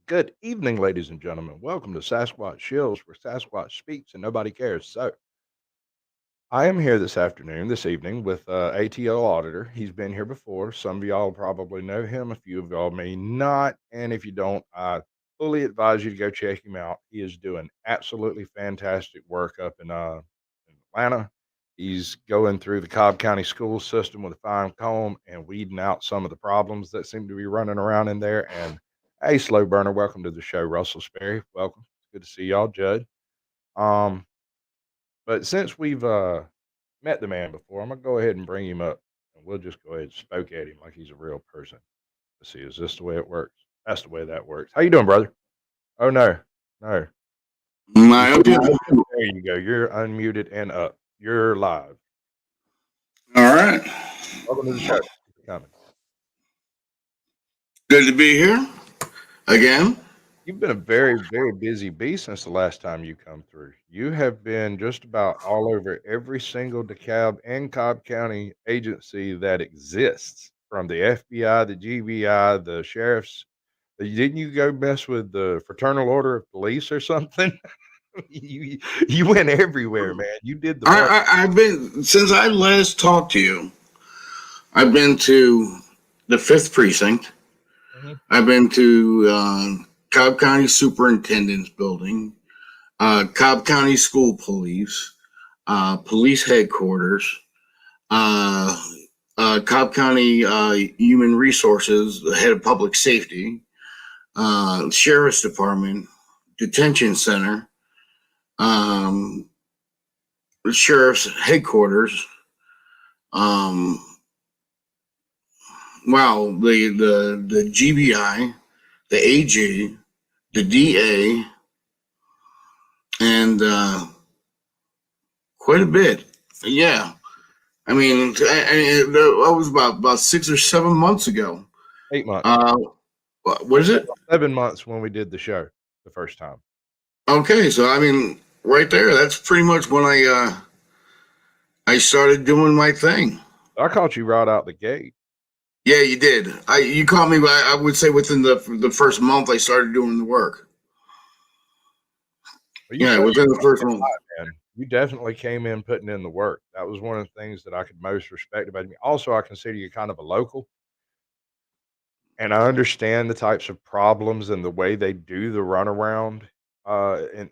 Good evening, ladies and gentlemen. Welcome to Sasquatch Shills, where Sasquatch speaks and nobody cares. I am here this evening with ATL Auditor. He's been here before. Some of y'all probably know him. A few of y'all may not. And if you don't, I fully advise you to go check him out. He is doing absolutely fantastic work up in Atlanta. He's going through the Cobb County school system with a fine comb and weeding out some of the problems that seem to be running around in there. And hey, slow burner, welcome to the show, Russell Sperry. Welcome. It's good to see y'all, Judd. Um, but since we've met the man before, I'm gonna go ahead and bring him up, and we'll just go ahead and spoke at him like he's a real person. Let's see, is this the way it works? That's the way that works. How you doing, brother? Oh no, no. I hope you. There you go. You're unmuted and up. You're live. All right. Welcome to the show. Thanks for coming. Good to be here again. You've been a very, very busy bee since the last time you come through. You have been just about all over every single DeKalb and Cobb County agency that exists, from the FBI, the GBI, the sheriff's. Didn't you go mess with the Fraternal Order of Police or something? you you went everywhere, man. You did the most. I've been since I last talked to you. I've been to the Fifth Precinct. Mhm. I've been to Cobb County Superintendent's Building, Cobb County School Police, Police Headquarters, uh, Cobb County Human Resources, the head of Public Safety, Sheriff's Department, Detention Center, um, the Sheriff's Headquarters. Um, wow, the GBI, the AG, the DA, and quite a bit. Yeah, I mean, that was about 6 or 7 months ago. 8 months. Uh, what is it? 7 months when we did the show the first time. Okay, so I mean, right there, that's pretty much when I started doing my thing. I caught you right out the gate. Yeah, you did. You caught me. I would say within the first month, I started doing the work. Well, you Yeah, showed within the first month. man. You definitely came in putting in the work. That was one of the things that I could most respect about me. Also, I consider you kind of a local, and I understand the types of problems and the way they do the runaround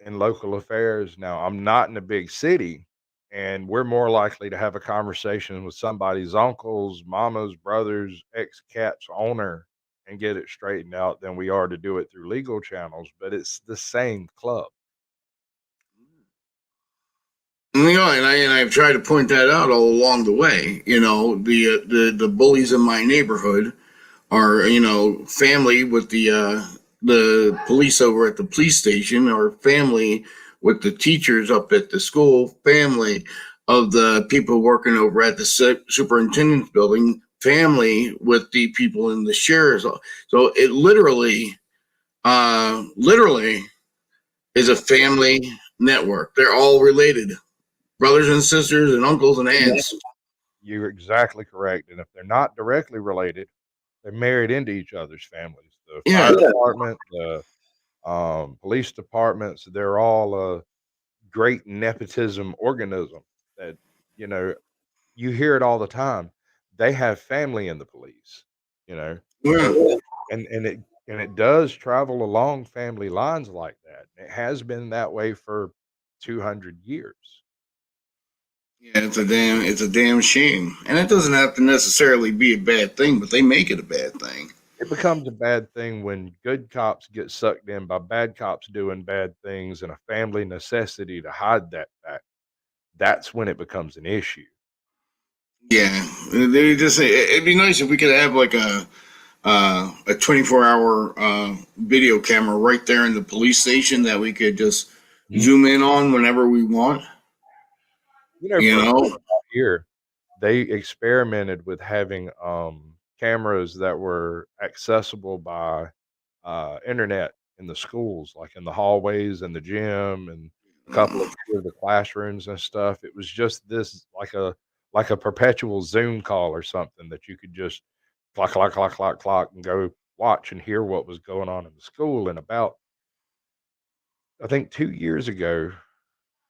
in local affairs. Now, I'm not in a big city, and we're more likely to have a conversation with somebody's uncles, mamas, brothers, ex cat's owner, and get it straightened out than we are to do it through legal channels. But it's the same club. And I've tried to point that out all along the way. The bullies in my neighborhood are family with the police over at the police station, or family with the teachers up at the school, family of the people working over at the superintendent's building, family with the people in the sheriff's. So it literally is a family network. They're all related, brothers and sisters and uncles and aunts. You're exactly correct. And if they're not directly related, they're married into each other's families. The Yeah, fire department, the police departments, they're all a great nepotism organism that, you know, you hear it all the time. They have family in the police, you know, yeah. and it does travel along family lines like that. It has been that way for 200 years. Yeah, it's a damn shame, and it doesn't have to necessarily be a bad thing, but they make it a bad thing. It becomes a bad thing when good cops get sucked in by bad cops doing bad things and a family necessity to hide that fact. That's when it becomes an issue. Yeah, they just it'd be nice if we could have like a 24-hour video camera right there in the police station that we could just Mhm. zoom in on whenever we want. You For a know, here, they experimented with having cameras that were accessible by internet in the schools, like in the hallways and the gym and a couple of the classrooms and stuff. It was just this like a perpetual Zoom call or something that you could just clock, clock, clock, clock, clock, and go. watch and hear what was going on in the school. And about, I think 2 years ago,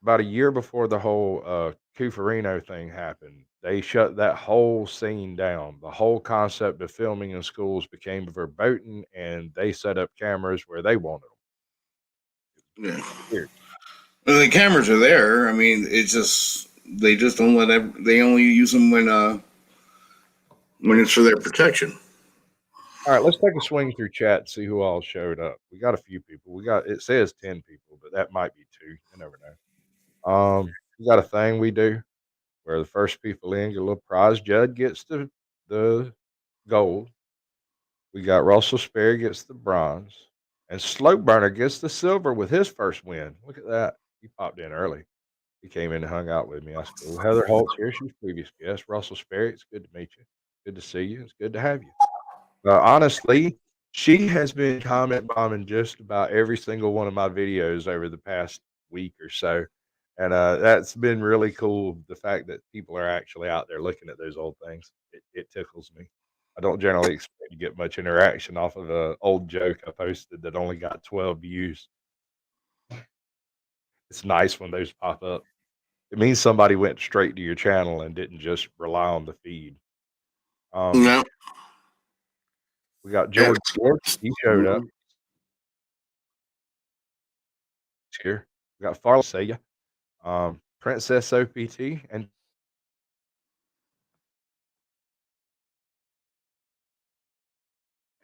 about a year before the whole Cuferino thing happened, they shut that whole scene down. The whole concept of filming in schools became verboten, and they set up cameras where they wanted Yeah. them. Weird. Well, the cameras are there. I mean, it's just they just don't let they only use them when it's for their protection. All right, let's take a swing through chat and see who all showed up. We got a few people. It says 10 people, but that might be two. You never know. We got a thing we do where the first people in get a little prize. Judd gets the gold. We got Russell Sperry gets the bronze, and Slow Burner gets the silver with his first win. Look at that. He popped in early. He came in and hung out with me. That's cool. Heather Holt's here. She's previous guest. Russell Sperry, it's good to meet you. Good to see you. It's good to have you. Honestly, she has been comment bombing just about every single one of my videos over the past week or so, and that's been really cool. The fact that people are actually out there looking at those old things, it tickles me. I don't generally expect to get much interaction off of an old joke I posted that only got 12 views. It's nice when those pop up. It means somebody went straight to your channel and didn't just rely on the feed. No. We got George York. He showed up. Here. We got Farley Saya, Princess OPT, and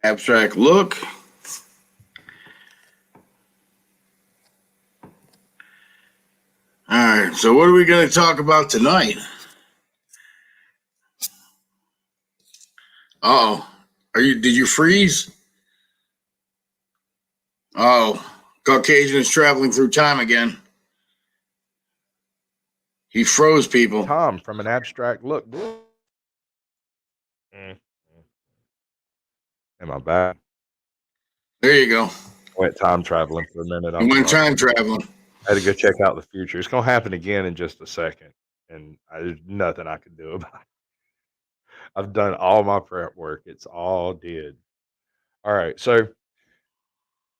Abstract look. All right. So what are we going to talk about tonight? Oh, did you freeze? Oh, Caucasian is traveling through time again. He froze people. Tom from an abstract look. Am I back? There you go. Went time traveling for a minute. I went time traveling. I had to go check out the future. It's gonna happen again in just a second, and there's nothing I can do about it. I've done all my prep work. It's all did. All right, so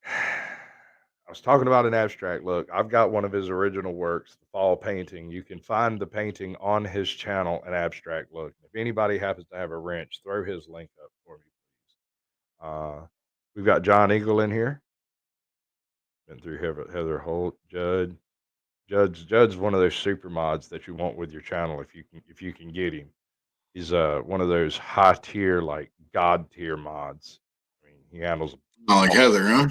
I was talking about an abstract look. I've got one of his original works, the fall painting. You can find the painting on his channel, an abstract look. If anybody happens to have a wrench, throw his link up for me, please. We've got John Eagle in here. Been through Heather Holt, Judd's one of those super mods that you want with your channel if you can get him. He's one of those high tier, like god tier mods. I mean, he handles. Not like Heather, huh?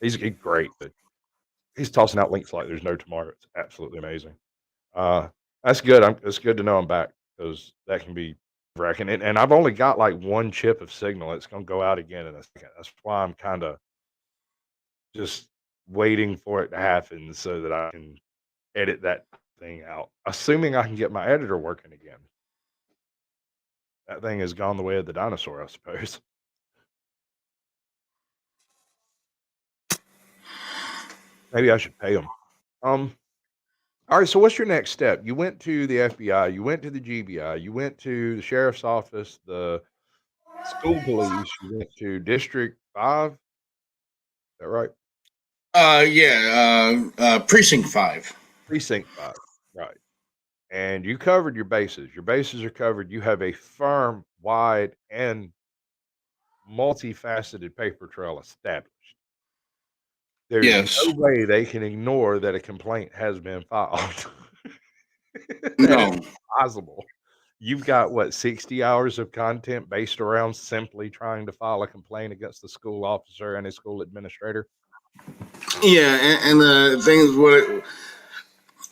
He's great, but he's tossing out links like there's no tomorrow. It's absolutely amazing. That's good. It's good to know I'm back because that can be wrecking. And I've only got like one chip of signal. It's going to go out again in a second. That's why I'm kind of just waiting for it to happen so that I can edit that thing out, assuming I can get my editor working again. That thing has gone the way of the dinosaur, I suppose. Maybe I should pay them. All right, so what's your next step? You went to the FBI, you went to the GBI, you went to the sheriff's office, the school police, you went to District 5. Is that right? Yeah, Precinct 5. Precinct 5, right. And you covered your bases. Your bases are covered. You have a firm, wide, and multifaceted paper trail established. There's Yes. no way they can ignore that a complaint has been filed. No. That is possible. You've got what, 60 hours of content based around simply trying to file a complaint against the school officer and a school administrator? Yeah, and the thing is,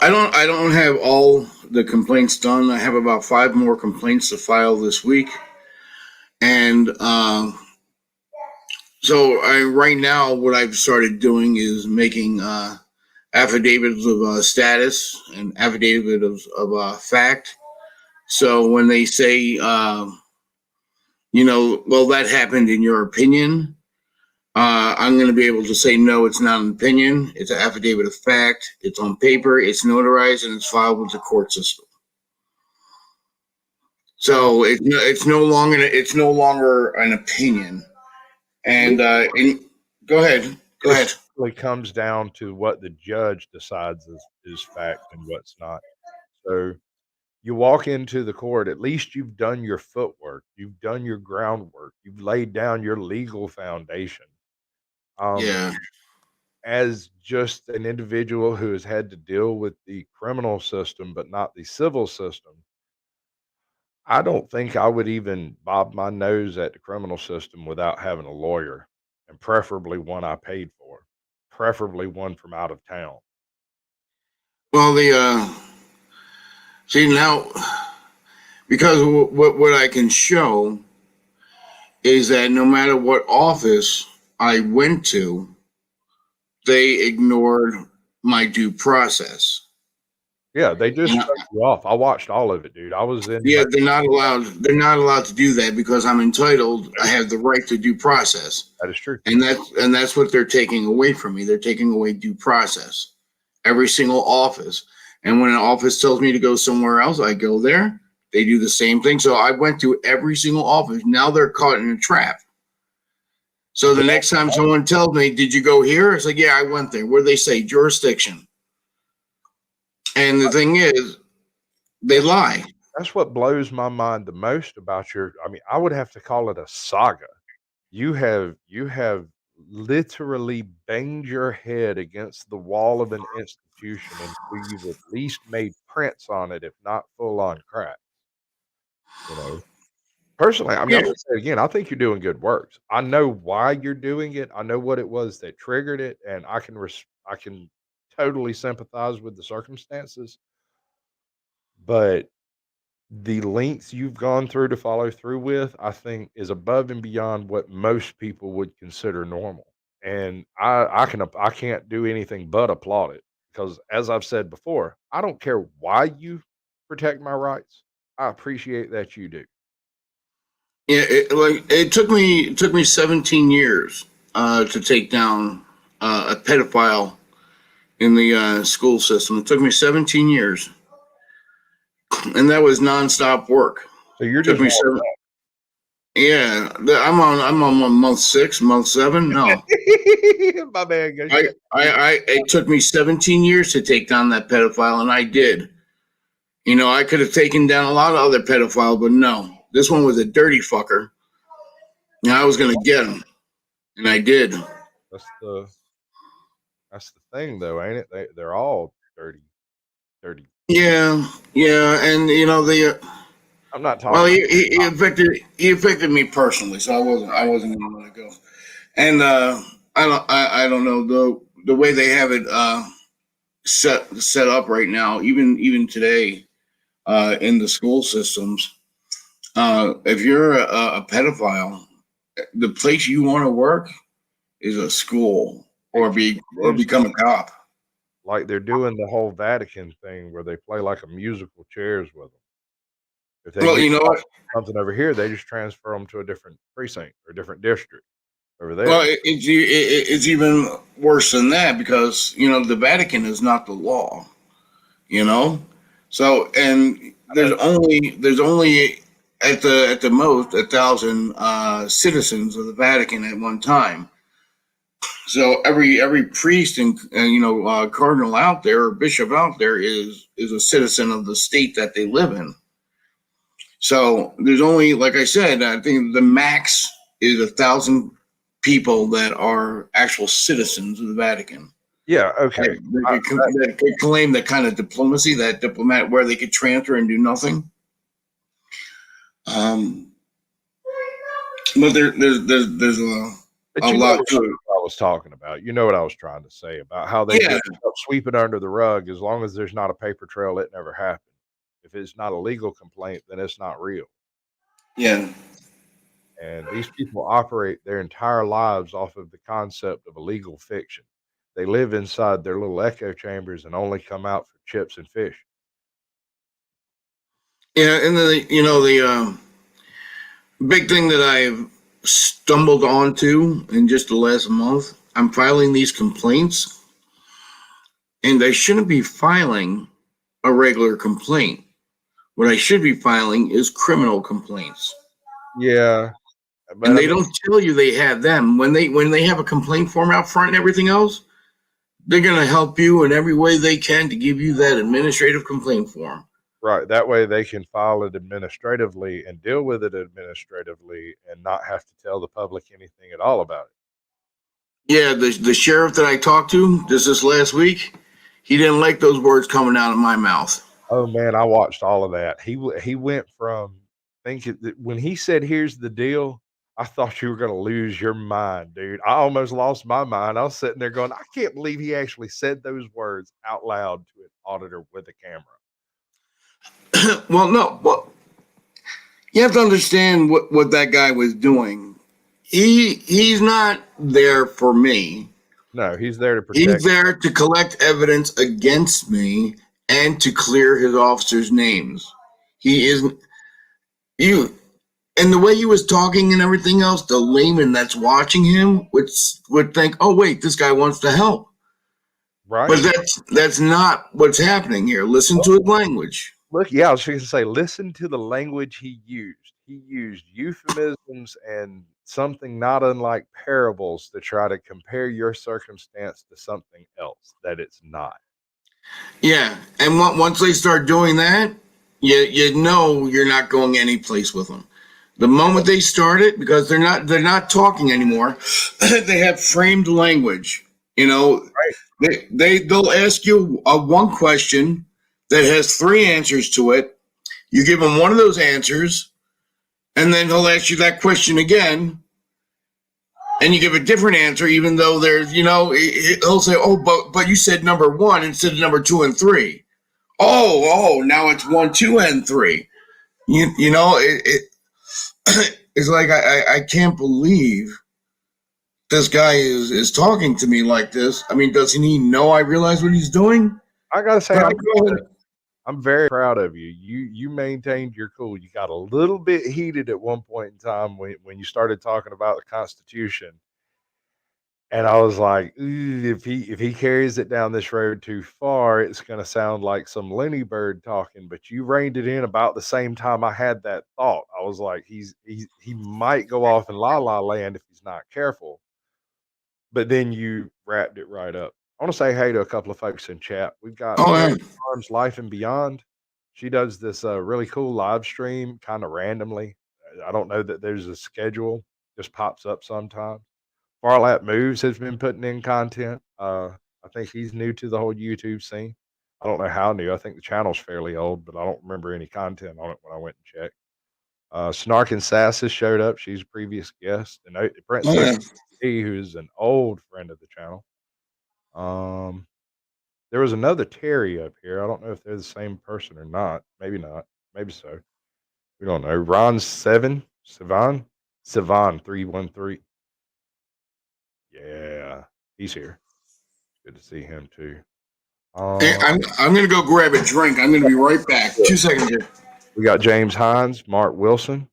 I don't have all the complaints done. I have about 5 more complaints to file this week, and so right now what I've started doing is making affidavits of status and affidavit of fact. So when they say, well, that happened in your opinion, I'm going to be able to say, no, it's not an opinion. It's an affidavit of fact. It's on paper. It's notarized, and it's filed with the court system. So it's no longer an opinion. And go ahead, go It ahead. essentially comes down to what the judge decides is fact and what's not. So you walk into the court, at least you've done your footwork, you've done your groundwork, you've laid down your legal foundation. Um, Yeah. as just an individual who has had to deal with the criminal system, but not the civil system, I don't think I would even bob my nose at the criminal system without having a lawyer, and preferably one I paid for, preferably one from out of town. Well, the see now because what I can show is that no matter what office I went to, they ignored my due process. Yeah, they just And cut you off. I watched all of it, dude. I was in yeah, there. they're not allowed. They're not allowed to do that because I'm entitled. I have the right to due process, That is true. and that's what they're taking away from me. They're taking away due process. Every single office, and when an office tells me to go somewhere else, I go there. They do the same thing. So I went to every single office. Now they're caught in a trap. So the next time someone tells me, "Did you go here?" It's like, "Yeah, I went there." What do they say? Jurisdiction. And the thing is, they lie. That's what blows my mind the most about your I mean, I would have to call it a saga. You have literally banged your head against the wall of an institution until you've at least made prints on it, if not full on crack, you know? Personally, I mean, I'm Yeah, gonna say it again, I think you're doing good works. I know why you're doing it. I know what it was that triggered it, and I can totally sympathize with the circumstances, but the lengths you've gone through to follow through with, I think, is above and beyond what most people would consider normal. And I can't do anything but applaud it because, as I've said before, I don't care why you protect my rights. I appreciate that you do. yeah. It took me 17 years to take down a pedophile in the school system. It took me 17 years, and that was nonstop work. So you're Took just me seven. Yeah, I'm on month six, month seven. No, my man goes. it took me 17 years to take down that pedophile, and I did. You know, I could have taken down a lot of other pedophiles, but no, this one was a dirty fucker. And I was gonna get him, and I did. That's the that's the thing, though, ain't it? They're all dirty, dirty. Yeah, yeah, and you know the I'm not well, talking. he affected me personally, so I wasn't gonna let it go. And I don't know the way they have it set up right now, even today in the school systems. If you're a pedophile, the place you want to work is a school or Seems become a cop. like they're doing the whole Vatican thing where they play like a musical chairs with them. If they Well, get you know caught what? with something over here, they just transfer them to a different precinct or different district over Well, there. it's even worse than that because you know the Vatican is not the law. You know, so and I know. there's only at the most 1,000 citizens of the Vatican at one time. So every priest and you know cardinal out there or bishop out there is a citizen of the state that they live in. So there's only, like I said, I think the max is 1,000 people that are actual citizens of the Vatican. Yeah, okay. I That could claim that kind of diplomacy, that diplomat where they could transfer and do nothing. Um, but there's but a you know lot what to it. I was talking about. You know what I was trying to say about how they Yeah, just sweep it under the rug as long as there's not a paper trail, it never happened. If it's not a legal complaint, then it's not real. yeah, And these people operate their entire lives off of the concept of a legal fiction. They live inside their little echo chambers and only come out for chips and fish. yeah. And the you know the big thing that I've stumbled onto in just the last month, I'm filing these complaints, and I shouldn't be filing a regular complaint. What I should be filing is criminal complaints. Yeah, And but I they mean, don't tell you they have them. When they have a complaint form out front and everything else, they're gonna help you in every way they can to give you that administrative complaint form. right. That way they can file it administratively and deal with it administratively and not have to tell the public anything at all about it. Yeah, the sheriff that I talked to just this last week, he didn't like those words coming out of my mouth. Oh man, I watched all of that. He went from thinking that when he said, "Here's the deal," I thought you were gonna lose your mind, dude. I almost lost my mind. I was sitting there going, "I can't believe he actually said those words out loud to an auditor with a camera." Well, no, well, you have to understand what that guy was doing. He's not there for me. No, he's there to He's protect. there to collect evidence against me and to clear his officers' names. He isn't you. And the way he was talking and everything else, the layman that's watching him would think, "Oh wait, this guy wants to help." But Right. that's not what's happening here. Listen to his language. Look, yeah, I was just gonna say, listen to the language he used. He used euphemisms and something not unlike parables to try to compare your circumstance to something else that it's not. Yeah, and once they start doing that, you know you're not going any place with them. The moment they start it, because they're not talking anymore, they have framed language. You know, Right. they'll ask you one question that has three answers to it. You give them one of those answers, and then he'll ask you that question again, and you give a different answer, even though there's, he'll say, "Oh, but you said number one instead of number two and three." Oh, now it's one, two, and three. It's like I can't believe this guy is talking to me like this. I mean, doesn't he know I realize what he's doing? I gotta say, Can I go ahead? I'm very proud of you. You maintained your cool. You got a little bit heated at one point in time when you started talking about the Constitution, and I was like, "Ooh, if he carries it down this road too far, it's gonna sound like some Lenny Bird talking." But you reined it in about the same time I had that thought. I was like, he might go off in la la land if he's not careful. But then you wrapped it right up. I wanna say hey to a couple of folks in chat. We've got Oh, Sarah yeah. Farms Life and Beyond. She does this, really cool live stream kinda randomly. I don't know that there's a schedule, just pops up sometimes. Farlap Moves has been putting in content. I think he's new to the whole YouTube scene. I don't know how new. I think the channel's fairly old, but I don't remember any content on it when I went and checked. Snark and Sass has showed up. She's a previous guest, and Oh, Princess yeah. E, who's an old friend of the channel. Um, there was another Terry up here. I don't know if they're the same person or not. Maybe not. Maybe so. We don't know. Ron Seven, Savan 313. Yeah, he's here. Good to see him too. Hey, Um, I'm gonna go grab a drink. I'm gonna be right back. 2 seconds here. we got James Hines, Mark Wilson.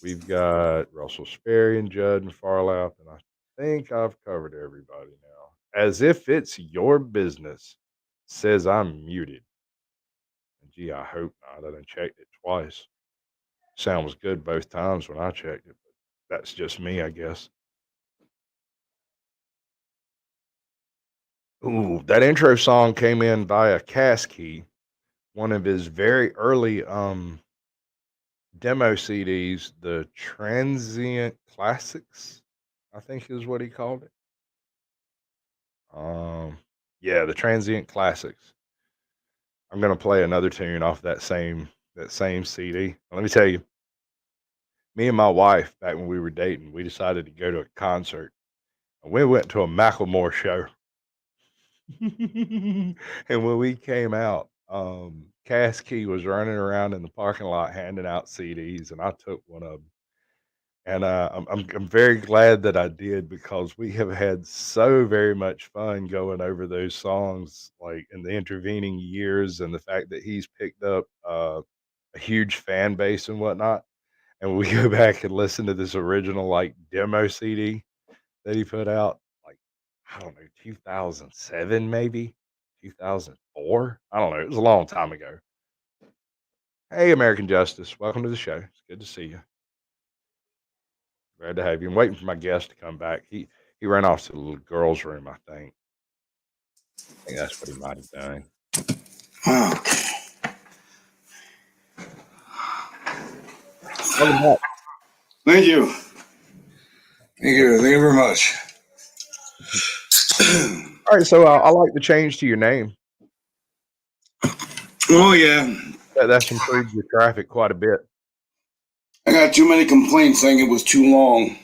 We've got Russell Sperry and Judd and Farlap, and I think I've covered everybody now. As if it's your business, says I'm muted. Gee, I hope not. I done checked it twice. Sound was good both times when I checked it, but that's just me, I guess. Ooh, that intro song came in via Cass Key, one of his very early demo CDs, the Transient Classics, I think is what he called it. Yeah, the Transient Classics. I'm gonna play another tune off that same CD. Let me tell you, me and my wife back when we were dating, we decided to go to a concert, and we went to a Macklemore show. And when we came out, Cass Key was running around in the parking lot handing out CDs, and I took one of them. And I'm very glad that I did because we have had so very much fun going over those songs, like in the intervening years, and the fact that he's picked up a huge fan base and whatnot. And we go back and listen to this original like demo CD that he put out, like I don't know, 2007 maybe, 2004. I don't know. It was a long time ago. Hey, American Justice. Welcome to the show. It's good to see you. Glad to have you. I'm waiting for my guest to come back. He ran off to the little girl's room, I think. I think that's what he might have done. Oh, Welcome back. thank you. Thank you. Thank you very much. All right, so I like the change to your name. Oh, yeah. That's improved your traffic quite a bit. I got too many complaints saying it was too long.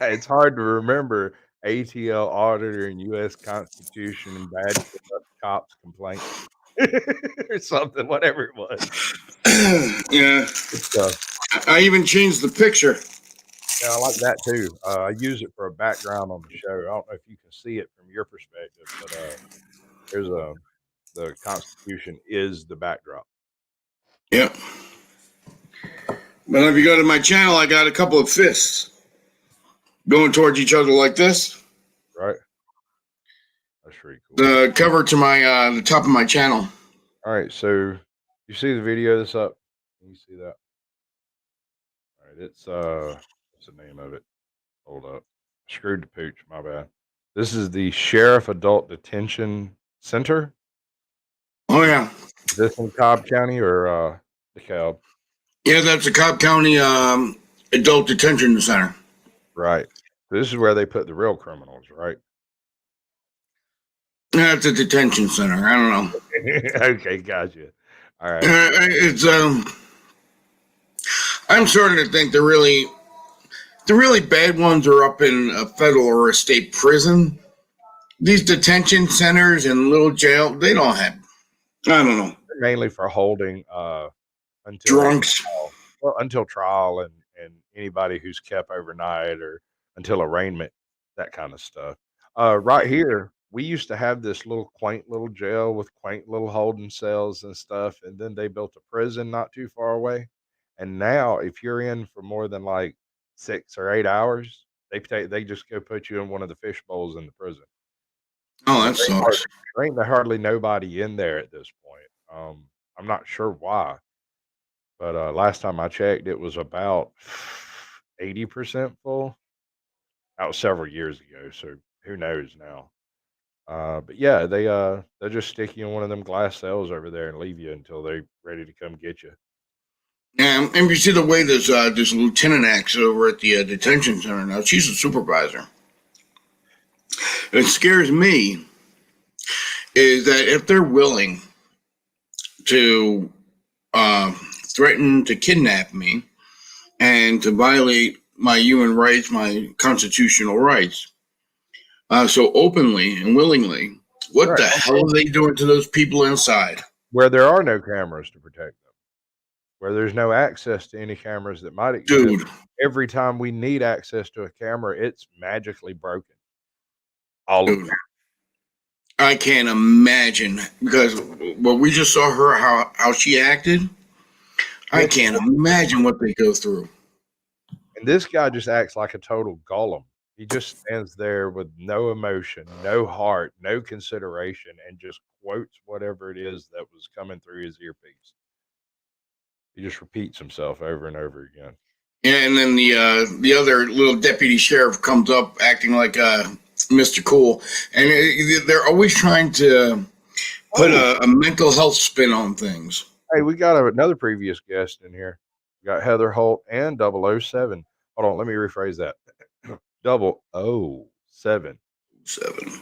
It's hard to remember ATL Auditor and U.S. Constitution and bad cops complaint or something, whatever it was. Yeah. Good stuff. I even changed the picture. Yeah, I like that too. I use it for a background on the show. I don't know if you can see it from your perspective, but there's the Constitution is the backdrop, Yep. But if you go to my channel, I got a couple of fists going towards each other like this. right? That's pretty cool. The cover to my the top of my channel. All right, so you see the video that's up? Can you see that? All right, it's what's the name of it? Hold up. Screwed the pooch, my bad. This is the Sheriff Adult Detention Center. Oh yeah. Is this in Cobb County or DeKalb? Yeah, that's the Cobb County Adult Detention Center. Right. So this is where they put the real criminals, right? That's a detention center. I don't know. Okay, gotcha. All right. It's I'm starting to think the really bad ones are up in a federal or a state prison. These detention centers and little jail, they don't have. I don't know. Mainly for holding until Drunks. trial. Well, until trial and anybody who's kept overnight or until arraignment, that kind of stuff. Right here, we used to have this little quaint little jail with quaint little holding cells and stuff, and then they built a prison not too far away. And now, if you're in for more than like 6 or 8 hours, they just go put you in one of the fish bowls in the prison. Oh, that sucks. There ain't hardly nobody in there at this point. I'm not sure why, but last time I checked, it was about 80% full. That was several years ago, so who knows now? But yeah, they'll just stick you in one of them glass cells over there and leave you until they're ready to come get you. And you see the way this lieutenant acts over at the detention center now. She's a supervisor. It scares me is that if they're willing to threaten to kidnap me and to violate my human rights, my constitutional rights, so openly and willingly, what Right. the hell are they doing to those people inside? Where there are no cameras to protect them, where there's no access to any cameras that might exist. Dude, Every time we need access to a camera, it's magically broken. All of dude, them. I can't imagine because what we just saw her how she acted. I can't imagine what they go through. And this guy just acts like a total golem. He just stands there with no emotion, no heart, no consideration, and just quotes whatever it is that was coming through his earpiece. He just repeats himself over and over again. And then the other little deputy sheriff comes up acting like Mr. Cool, and they're always trying to put a mental health spin on things. Hey, we got another previous guest in here. We got Heather Holt and 007. Hold on, let me rephrase that. 007. 7.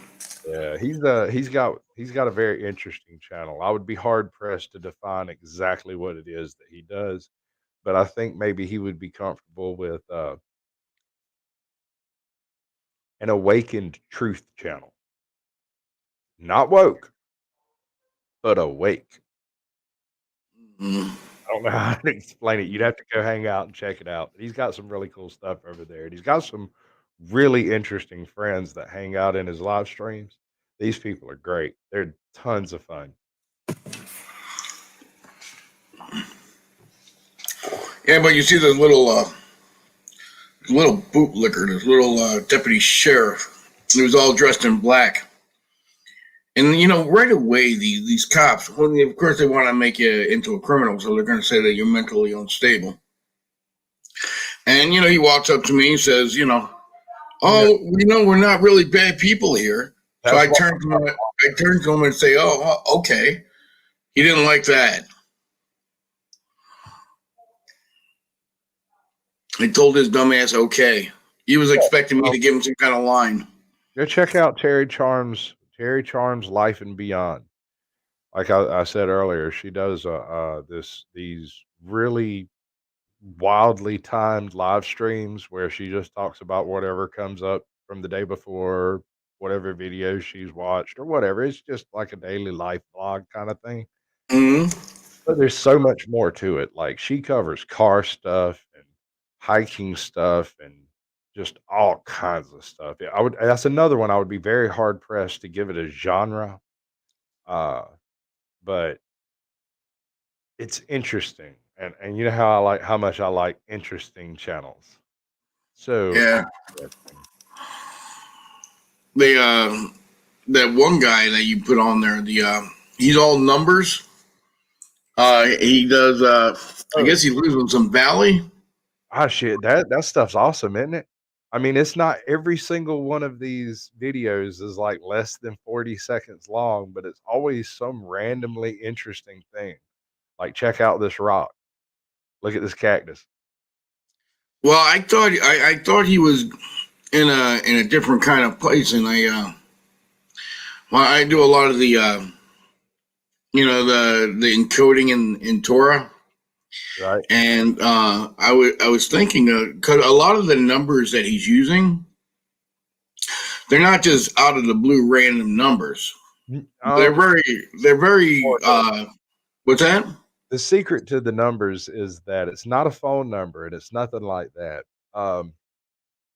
Yeah, he's got a very interesting channel. I would be hard pressed to define exactly what it is that he does, but I think maybe he would be comfortable with an awakened truth channel. Not woke, but awake. Mm. I don't know how to explain it. You'd have to go hang out and check it out. But he's got some really cool stuff over there. And he's got some really interesting friends that hang out in his live streams. These people are great. They're tons of fun. Yeah, but you see this little bootlicker, this little deputy sheriff, who was all dressed in black, And right away, these cops, well, of course, they want to make you into a criminal, so they're going to say that you're mentally unstable. And he walks up to me and says, Yeah, "Oh, we're not really bad people here." So that's I what. turn to him. I turn to him and say, "Oh, okay." He didn't like that. I told his dumbass, "Okay." He was expecting me um, to give him some kind of line. Go check out Terry Charm's Life and Beyond. Like I said earlier, she does these really wildly timed live streams where she just talks about whatever comes up from the day before, whatever videos she's watched or whatever. It's just like a daily life vlog kind of thing. Hmm. But there's so much more to it. Like she covers car stuff and hiking stuff and just all kinds of stuff. Yeah, I would that's another one I would be very hard pressed to give it a genre. Uh, but it's interesting. And you know how much I like interesting channels. So Yeah, interesting. they that one guy that you put on there, he's all numbers. He does. I Oh, guess he lives in some valley. shit, that stuff's awesome, isn't it? I mean, it's not every single one of these videos is like less than 40 seconds long, but it's always some randomly interesting thing. Like, check out this rock. Look at this cactus. Well, I thought he was in a different kind of place, and I do a lot of the encoding in Torah, Right. and I was thinking, because a lot of the numbers that he's using, they're not just out of the blue random numbers. Mm, They're very Or the what's that? the secret to the numbers is that it's not a phone number and it's nothing like that. Um,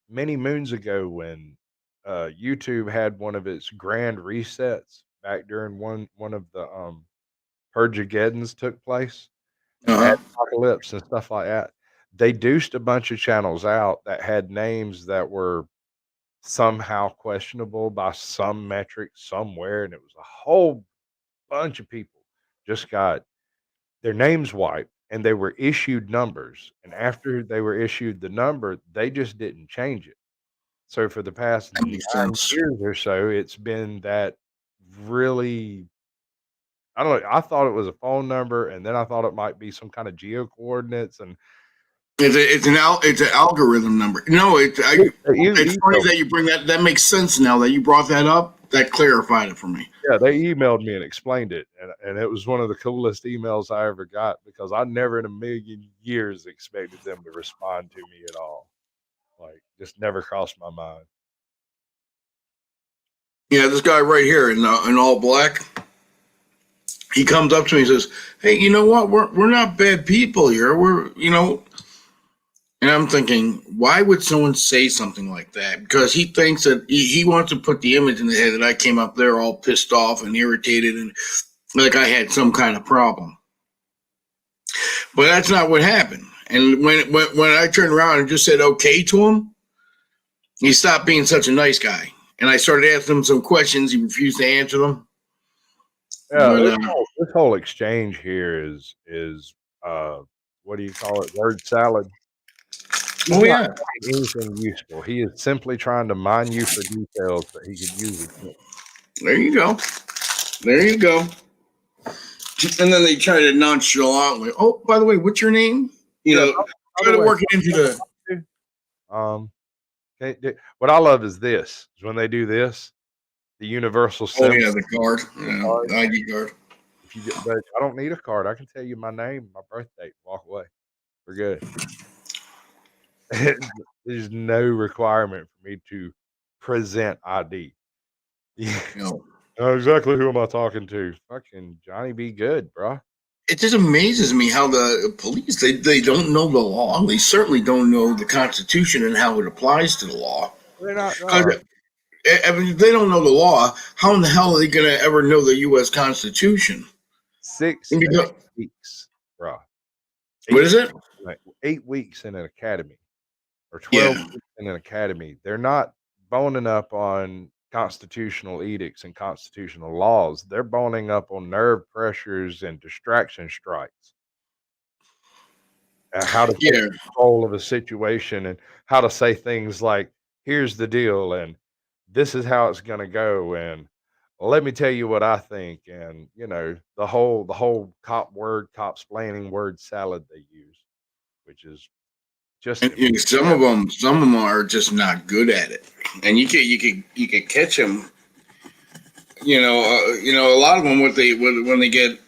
Many moons ago when, YouTube had one of its grand resets back during one of the, Purgageddons took place and Uh-huh. Apocalypse and stuff like that, they deuced a bunch of channels out that had names that were somehow questionable by some metric somewhere, and it was a whole bunch of people just got their names wiped, and they were issued numbers, and after they were issued the number, they just didn't change it. So for the past That 9 makes sense. years or so, it's been that really I don't know, I thought it was a phone number, and then I thought it might be some kinda geo coordinates, and It's an algorithm number. No, it's you funny emailed that you bring that. That makes sense now that you brought that up. That clarified it for me. yeah, they emailed me and explained it, and it was one of the coolest emails I ever got because I never in a million years expected them to respond to me at all. Like, just never crossed my mind. Yeah, this guy right here in all black. He comes up to me and says, "Hey, you know what? We're not bad people here. We're." And I'm thinking, why would someone say something like that? Because he thinks that he wants to put the image in the head that I came up there all pissed off and irritated and like I had some kind of problem. But that's not what happened. And when I turned around and just said okay to him, he stopped being such a nice guy. And I started asking him some questions. He refused to answer them. Yeah, But this whole exchange here is, uh, what do you call it, word salad. He's oh not yeah, saying anything useful. He is simply trying to mine you for details that he could use against. there you go, there you go. And then they try to nonchalantly, oh, by the way, what's your name? You Yeah, know, by try the to way, work it into the. okay, what I love is this, is when they do this, the universal Oh symbol yeah, the card, card. the ID card. If you get but I don't need a card, I can tell you my name, my birth date, walk away. We're good. There's no requirement for me to present ID. Yeah. You know, Exactly who am I talking to? Fucking Johnny B. Good, bro. it just amazes me how the police they don't know the law. They certainly don't know the Constitution and how it applies to the law. They're not Because if they don't know the law, how in the hell are they going to ever know the U.S. Constitution? 6 And to 8 because, weeks, bro. what 8 is it? like 8 weeks in an academy or 12 Yeah, weeks in an academy. They're not boning up on constitutional edicts and constitutional laws. They're boning up on nerve pressures and distraction strikes. How to take Yeah. control of a situation and how to say things like, "Here's the deal," and "This is how it's gonna go," and "Let me tell you what I think," and, the whole cop-splaining word salad they use, which is just And some of them are just not good at it, and you could catch them. A lot of them, when they get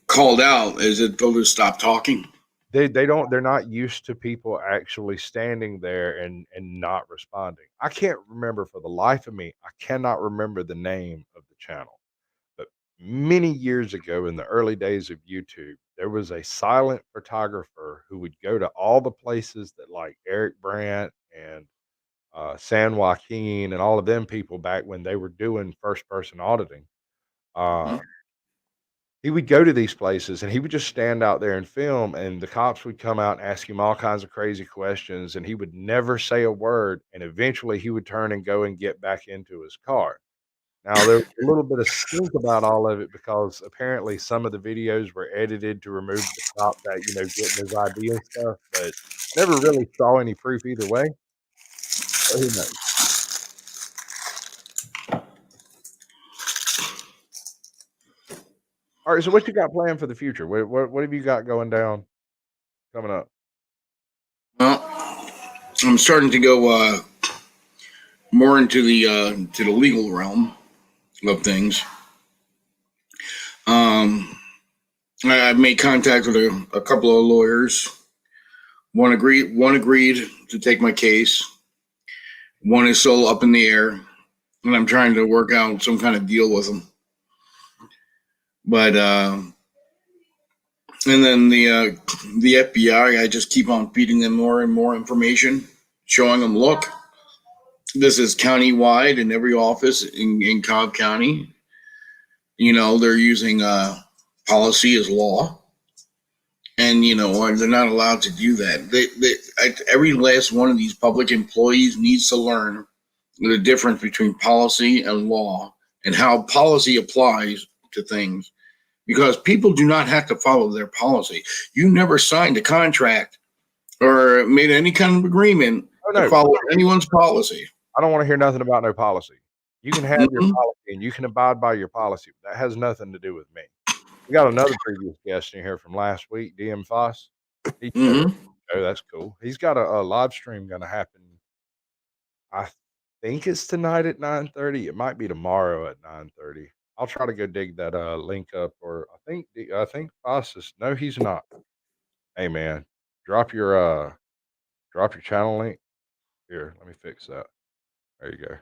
called out, is that they'll just stop talking. they're not used to people actually standing there and not responding. I can't remember for the life of me, I cannot remember the name of the channel. But many years ago in the early days of YouTube, there was a silent photographer who would go to all the places that like Eric Brandt and San Joaquin and all of them people back when they were doing first person auditing. Uh, Mhm. he would go to these places and he would just stand out there and film, and the cops would come out and ask him all kinds of crazy questions, and he would never say a word. And eventually he would turn and go and get back into his car. Now, there was a little bit of stink about all of it because apparently some of the videos were edited to remove the cop that, getting his ID and stuff, but I never really saw any proof either way, but who knows? Alright, so what you got planned for the future? What have you got going down coming up? Well, I'm starting to go more into the legal realm of things. Um, I've made contact with a couple of lawyers. One agreed to take my case. One is still up in the air, and I'm trying to work out some kind of deal with them. But and then the FBI, I just keep on feeding them more and more information, showing them, look, this is county-wide in every office in Cobb County. They're using policy as law, and they're not allowed to do that. Every last one of these public employees needs to learn the difference between policy and law and how policy applies to things, because people do not have to follow their policy. You never signed a contract or made any kind of agreement Oh, to no, follow anyone's policy. I don't wanna hear nothing about no policy. You can have your Mm-hmm. policy and you can abide by your policy, but that has nothing to do with me. We got another previous guest in here from last week, DM Foss. He showed up. Mm-hmm. Oh, that's cool. He's got a live stream gonna happen. I think it's tonight at 9:30. It might be tomorrow at 9:30. I'll try to go dig that, link up, or I think Foss is no, he's not. Hey, man, drop your, uh drop your channel link. Here, let me fix that. There you go.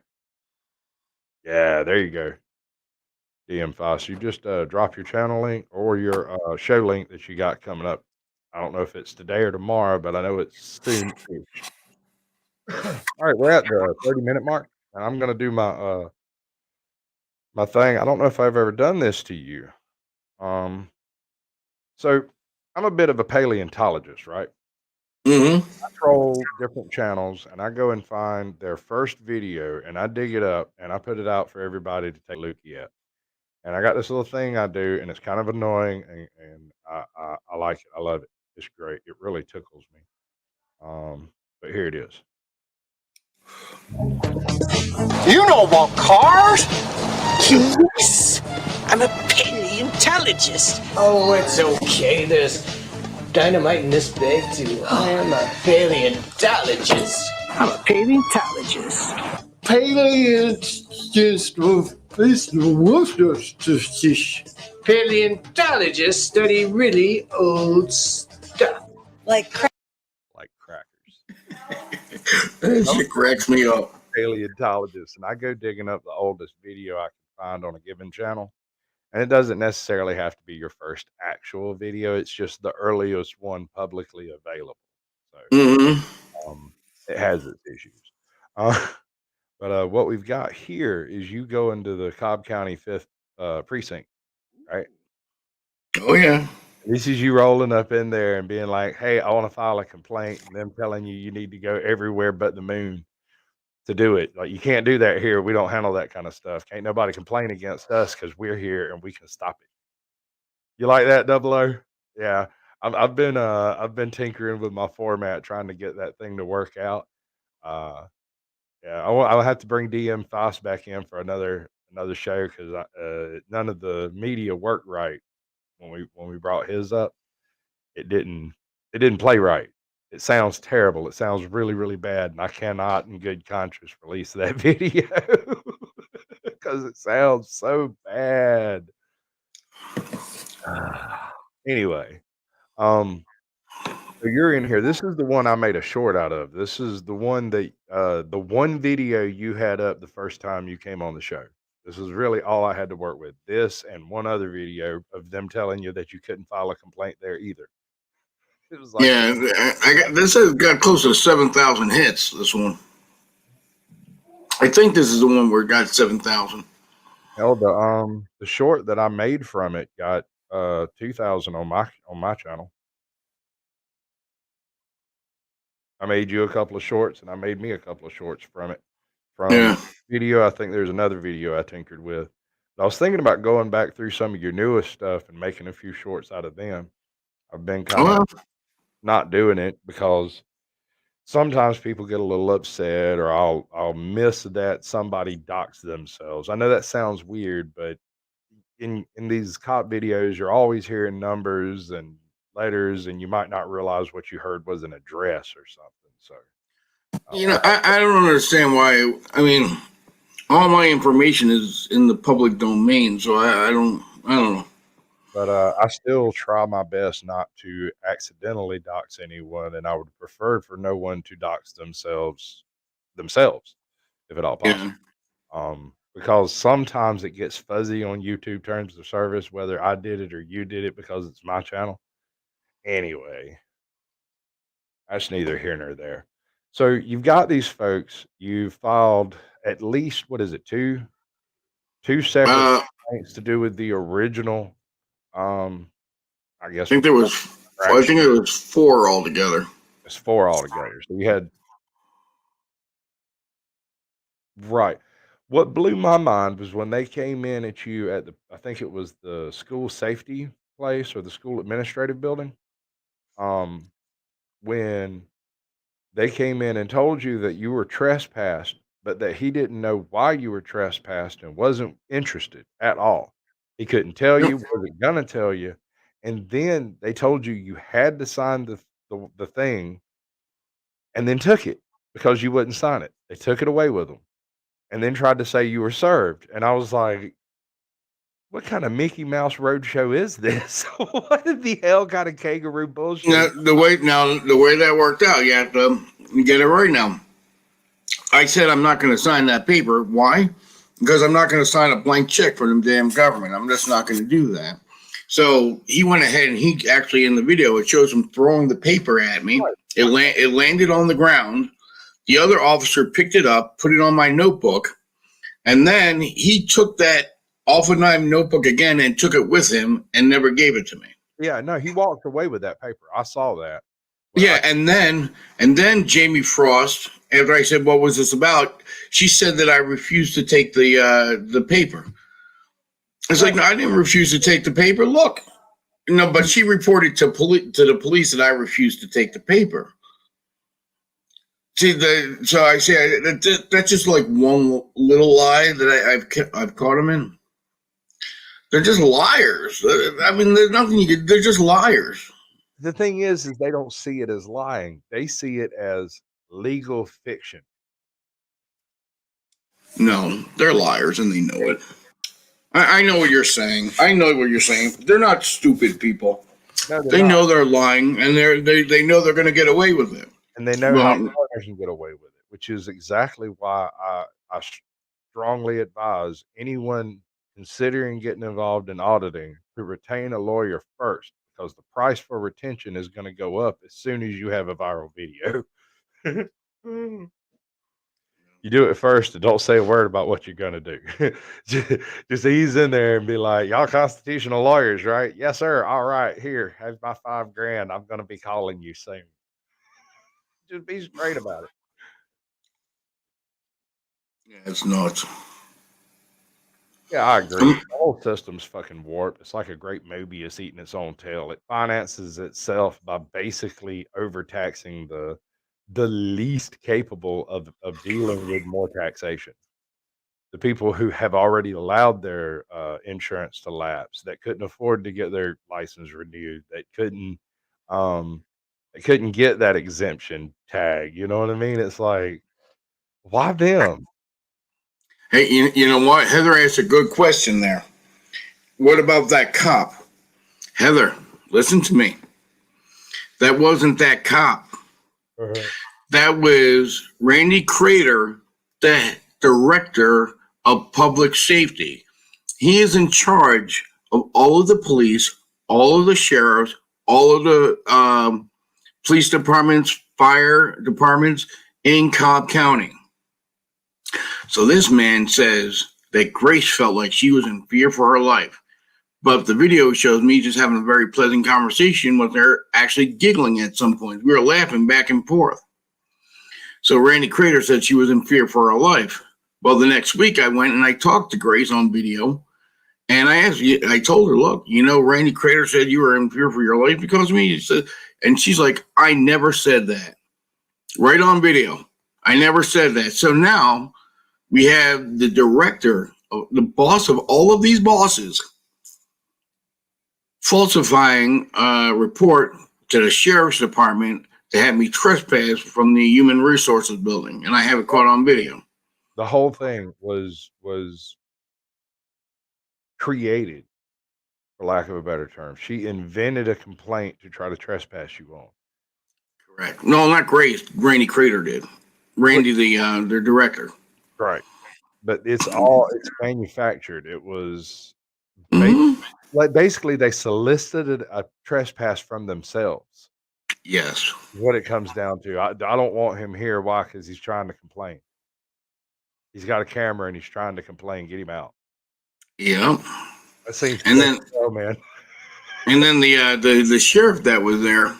Yeah, there you go. DM Foss, you just, drop your channel link or your, show link that you got coming up. I don't know if it's today or tomorrow, but I know it's soon-ish. Alright, we're at the 30-minute mark, and I'm gonna do my thing. I don't know if I've ever done this to you. Um, so I'm a bit of a paleontologist, right? Mm-hmm. I troll different channels, and I go and find their first video, and I dig it up, and I put it out for everybody to take a look at. And I got this little thing I do, and it's kind of annoying, and I like it. I love it. It's great. It really tickles me. But here it is. You know about cars? Yes. I'm a paleontologist. Oh, it's okay. There's dynamite in this bag, too. I am a paleontologist. I'm a paleontologist. Paleontologist. Paleontologists study really old stuff. Like crap. Like crackers. That I'm a shit cracks me up. paleontologist, and I go digging up the oldest video I can find on a given channel. And it doesn't necessarily have to be your first actual video. It's just the earliest one publicly available. So Mm-hmm. it has its issues. Uh, but what we've got here is you go into the Cobb County 5th precinct, right? Oh yeah. This is you rolling up in there and being like, "Hey, I want to file a complaint," and them telling you you need to go everywhere but the moon. to do it. Like, you can't do that here. We don't handle that kind of stuff. Can't nobody complain against us because we're here and we can stop it. You like that, Double O? Yeah. I've been tinkering with my format trying to get that thing to work out. Uh, yeah, I'll have to bring DM Foss back in for another show because none of the media worked right when we brought his up. It didn't it didn't play right. It sounds terrible. It sounds really, really bad, and I cannot in good conscience release that video because it sounds so bad. Anyway, um, so you're in here. This is the one I made a short out of. This is the one that the one video you had up the first time you came on the show. This is really all I had to work with. This and one other video of them telling you that you couldn't file a complaint there either. It was like Yeah, I got this has got close to 7,000 hits. This one, I think this is the one where it got 7,000. hell, the short that I made from it got 2,000 on my channel. I made you a couple of shorts and I made me a couple of shorts from it. From Yeah. video, I think there's another video I tinkered with. But I was thinking about going back through some of your newest stuff and making a few shorts out of them. I've been kind of Well, not doing it because sometimes people get a little upset or I'll miss that somebody docks themselves. I know that sounds weird, but in these cop videos, you're always hearing numbers and letters, and you might not realize what you heard was an address or something. So, I I don't understand why. I mean, all my information is in the public domain, so I don't know. but I still try my best not to accidentally dox anyone, and I would prefer for no one to dox themselves, if at all Yeah. possible. Because sometimes it gets fuzzy on YouTube terms of service, whether I did it or you did it because it's my channel. Anyway, that's neither here nor there. So you've got these folks. You filed at least what is it, two separate I complaints to do with the original. I guess think there was. I infraction. think it was 4 altogether. It's four altogether. So you had right. What blew my mind was when they came in at you at the. I think it was the school safety place or the school administrative building. Um, when they came in and told you that you were trespassed, but that he didn't know why you were trespassed and wasn't interested at all. He couldn't tell Yep. you, wasn't gonna tell you, and then they told you you had to sign the thing, and then took it because you wouldn't sign it. They took it away with them, and then tried to say you were served, and I was like, "What kind of Mickey Mouse roadshow is this? What in the hell kind of kangaroo bullshit is?" Now the way that worked out, you have to get it right now. I said I'm not going to sign that paper. Why? Because I'm not going to sign a blank check for the damn government. I'm just not going to do that. So he went ahead and he actually in the video it shows him throwing the paper at me. Right. It landed on the ground. The other officer picked it up, put it on my notebook, and then he took that off of my notebook again and took it with him and never gave it to me. Yeah, no, he walked away with that paper. I saw that. When Yeah, and then Jamie Frost, after I said what was this about, she said that I refused to take the paper. It's like no, I didn't refuse to take the paper. Look, no, but she reported to the police that I refused to take the paper. See, so I say that's just like one little lie that I've caught them in. They're just liars. I mean, there's nothing you can. They're just liars. the thing is they don't see it as lying. They see it as legal fiction. No, they're liars and they know it. I know what you're saying. I know what you're saying. They're not stupid people. No, they're They not. know they're lying, and they know they're going to get away with it. And they know how Well, far they can get away with it, which is exactly why I strongly advise anyone considering getting involved in auditing to retain a lawyer first, because the price for retention is going to go up as soon as you have a viral video. You do it first and don't say a word about what you're going to do. Just ease in there and be like, y'all constitutional lawyers, right? Yes, sir. All right. Here, have my $5,000. I'm going to be calling you soon. Just be straight about it. Yeah, it's nuts. Yeah, I agree. The whole system's fucking warped. It's like a great Mobius eating its own tail. It finances itself by basically overtaxing the least capable of dealing with more taxation. The people who have already allowed their insurance to lapse, that couldn't afford to get their license renewed, that um, they couldn't get that exemption tag. You know what I mean? It's like, why them? Hey, you know what? Heather asked a good question there. What about that cop? Heather, listen to me. That wasn't that cop. Uh-huh. That was Randy Crater, the director of public safety. He is in charge of all of the police, all of the sheriffs, all of the police departments, fire departments in Cobb County. So this man says that Grace felt like she was in fear for her life. But the video shows me just having a very pleasant conversation with her, actually giggling at some point. We were laughing back and forth. So Randy Crater said she was in fear for her life. Well, the next week I went and I talked to Grace on video. And I told her, look, you know, Randy Crater said you were in fear for your life because of me. And she's like, I never said that. Right on video. I never said that. So now we have the director, the boss of all of these bosses, falsifying a report to the sheriff's department to have me trespass from the human resources building. And I have it caught on video. The whole thing was created, for lack of a better term. She invented a complaint to try to trespass you on. Correct. No, not Grace. Randy Crater did. Randy, the director. Right. But it's manufactured. It was basically they solicited a trespass from themselves. Yes. What it comes down to. I don't want him here. Why? Because he's trying to complain. He's got a camera and he's trying to complain. Get him out. Yeah. That seems And then, man. and then the sheriff that was there,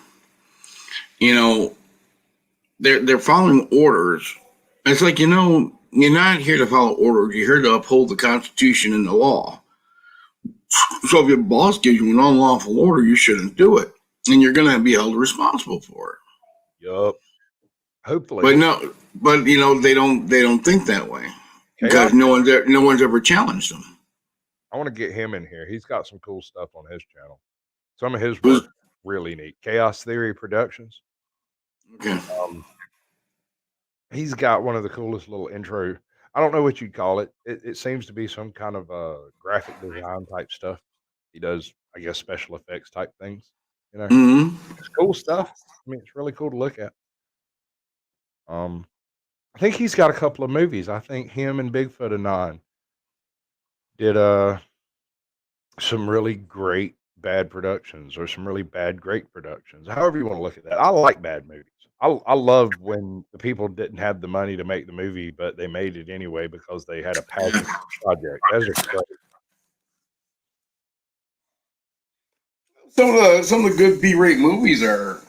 you know, they're following orders. It's like, you know, you're not here to follow orders. You're here to uphold the Constitution and the law. So if your boss gives you an unlawful order, you shouldn't do it, and you're going to be held responsible for it. Yup. Hopefully. But you know they don't think that way because no one's ever challenged them. I want to get him in here. He's got some cool stuff on his channel. Some of his work really neat. Chaos Theory Productions. Okay. He's got one of the coolest little intro. I don't know what you'd call it. It seems to be some kind of graphic design type stuff. He does, I guess, special effects type things. You know, It's cool stuff. I mean, it's really cool to look at. I think he's got a couple of movies. I think him and Bigfoot Anon did some really great bad productions or some really bad great productions. However you want to look at that. I like bad movies. I love when the people didn't have the money to make the movie, but they made it anyway because they had a passion project. Those are great. Some of the good B-rate movies are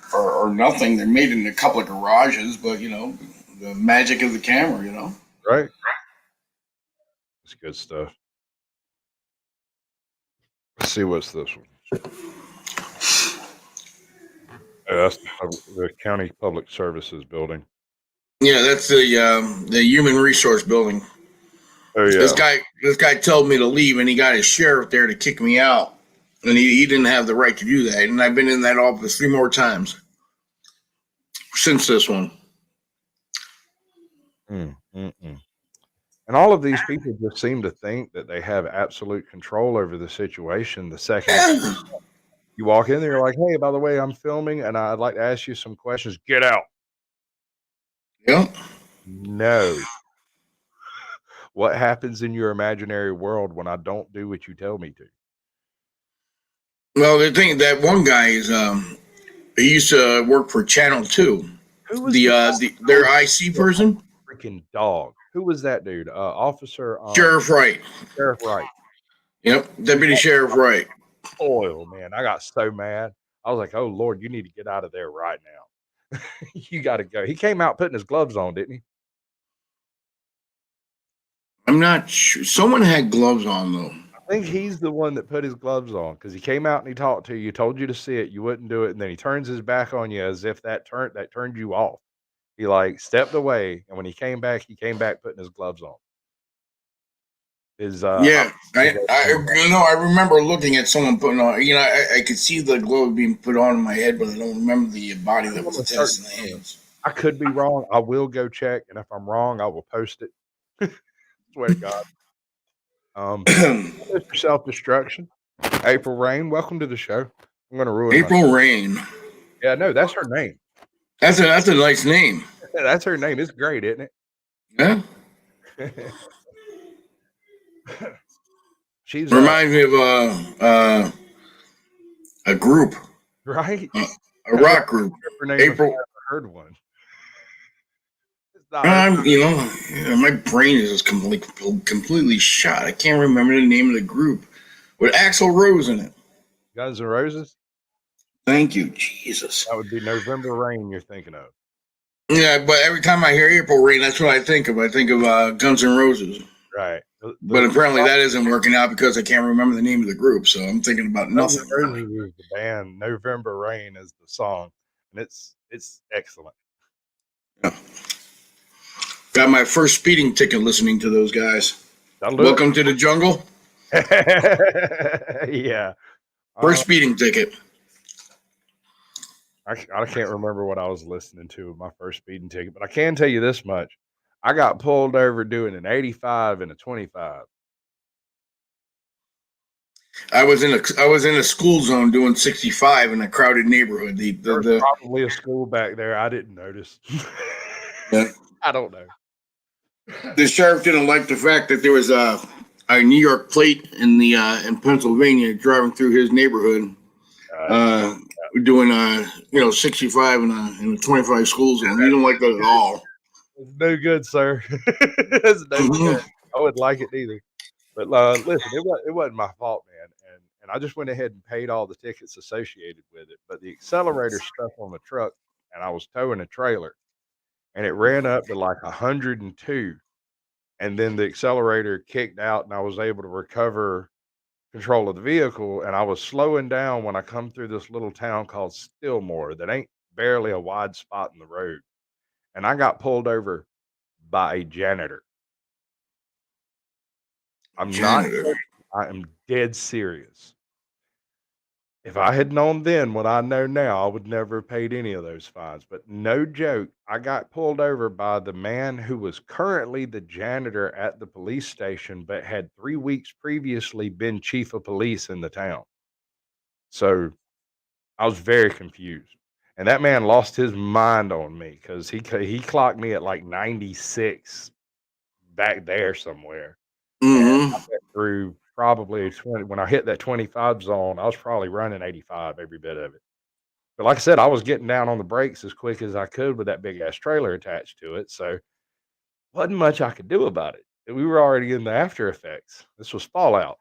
nothing. They're made in a couple of garages, but you know the magic of the camera. You know, Right? It's good stuff. Let's see what's this one. Oh, that's the county public services building. Yeah, that's the human resource building. Oh yeah. This guy told me to leave, and he got his sheriff there to kick me out, and he didn't have the right to do that. And I've been in that office 3 more times since this one. And all of these people just seem to think that they have absolute control over the situation. The second you walk in there, you're like, hey, by the way, I'm filming and I'd like to ask you some questions. Get out. Yep. No. What happens in your imaginary world when I don't do what you tell me to? Well, the thing that one guy is he used to work for Channel 2. Who was their IC person? Freaking dog. Who was that dude? Officer Sheriff Wright. Sheriff Wright. Yep, Deputy Sheriff Wright. Oh man, I got so mad. I was like, "Oh Lord, you need to get out of there right now. You got to go." He came out putting his gloves on, didn't he? I'm not sure. Someone had gloves on though. I think he's the one that put his gloves on because he came out and he talked to you, told you to see it, you wouldn't do it, and then he turns his back on you as if that turned you off. He like stepped away, and when he came back putting his gloves on. His Yeah, I remember looking at someone putting on. I could see the glove being put on in my head, but I don't remember the body that was attached to the hands. I could be wrong. I will go check, and if I'm wrong, I will post it. Swear to God. Mr. Self-Destruction. April Rain, welcome to the show. I'm gonna ruin April Rain. Yeah, no, that's her name. That's a nice name. That's her name. It's great, isn't it? Yeah. She's reminds me of a group, right. A rock group. April. I heard one. My brain is just completely shot. I can't remember the name of the group with Axl Rose in it. Guns N' Roses. Thank you, Jesus. That would be November Rain you're thinking of. Yeah, but every time I hear April Rain, that's what I think of. I think of Guns N' Roses. Right. But apparently that isn't working out because I can't remember the name of the group, so I'm thinking about nothing. Guns N' Roses is the band. November Rain is the song, and it's excellent. Yeah. Got my first speeding ticket listening to those guys. Welcome to the jungle. Yeah. First speeding ticket. I can't remember what I was listening to with my first speeding ticket, but I can tell you this much. I got pulled over doing an 85 and a 25. I was in a school zone doing 65 in a crowded neighborhood. There's probably a school back there. I didn't notice. Yeah. I don't know. The sheriff didn't like the fact that there was a New York plate in Pennsylvania driving through his neighborhood, doing 65 in a 25 school zone. He didn't like that at all. It's no good, sir. It's no good. I wouldn't like it either. But listen, it wasn't my fault, man. And I just went ahead and paid all the tickets associated with it. But the accelerator stuck on the truck, and I was towing a trailer, and it ran up to like 102. And then the accelerator kicked out, and I was able to recover control of the vehicle. And I was slowing down when I come through this little town called Stillmore that ain't barely a wide spot in the road. And I got pulled over by a janitor. I am dead serious. If I had known then what I know now, I would never have paid any of those fines. But no joke, I got pulled over by the man who was currently the janitor at the police station, but had 3 weeks previously been chief of police in the town. So I was very confused. And that man lost his mind on me because he clocked me at like 96 back there somewhere. Mm-hmm. I went through probably 20. When I hit that 25 zone, I was probably running 85 every bit of it. But like I said, I was getting down on the brakes as quick as I could with that big ass trailer attached to it. So wasn't much I could do about it. We were already in the after effects. This was fallout.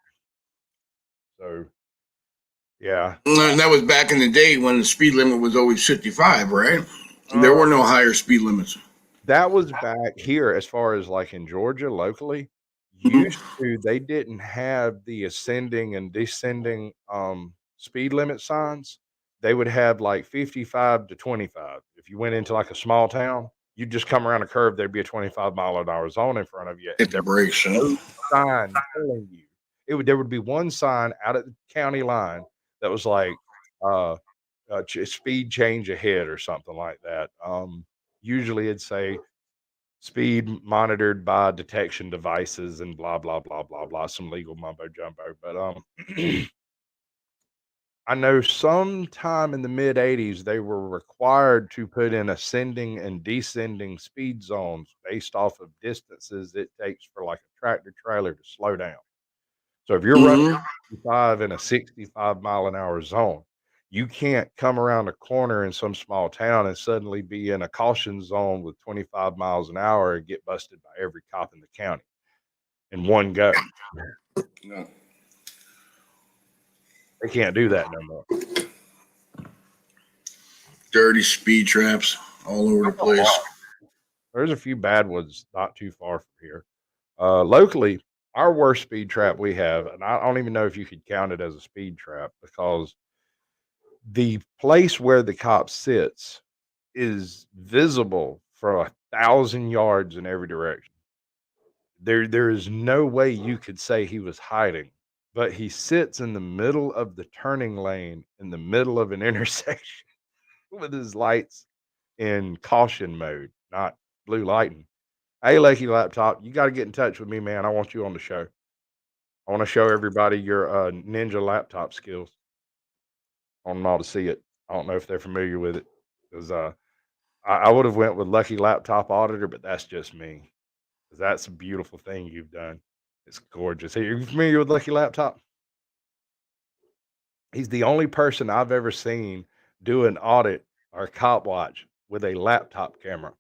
So yeah. And that was back in the day when the speed limit was always 55, right? There were no higher speed limits. That was back here as far as like in Georgia locally. They didn't have the ascending and descending speed limit signs. They would have like 55 to 25. If you went into like a small town, you'd just come around a curve, there'd be a 25-mile-an-hour zone in front of you. Hit the brakes. No sign telling you. There would be one sign out at the county line that was like speed change ahead or something like that. Usually it'd say speed monitored by detection devices and blah, blah, blah, blah, blah, some legal mumbo jumbo. But I know sometime in the mid 80s, they were required to put in ascending and descending speed zones based off of distances it takes for like a tractor trailer to slow down. So if you're running 65 in a 65-mile-an-hour zone, you can't come around a corner in some small town and suddenly be in a caution zone with 25 miles an hour and get busted by every cop in the county in one go. No. They can't do that no more. Dirty speed traps all over the place. There's a few bad ones not too far from here. Locally, our worst speed trap we have, and I don't even know if you could count it as a speed trap because the place where the cop sits is visible for 1,000 yards in every direction. There is no way you could say he was hiding, but he sits in the middle of the turning lane in the middle of an intersection with his lights in caution mode, not blue lighting. Hey, Lucky Laptop, you got to get in touch with me, man. I want you on the show. I want to show everybody your ninja laptop skills. I want them all to see it. I don't know if they're familiar with it because I would have went with Lucky Laptop Auditor, but that's just me. 'Cause that's a beautiful thing you've done. It's gorgeous. Hey, are you familiar with Lucky Laptop? He's the only person I've ever seen do an audit or a cop watch with a laptop camera.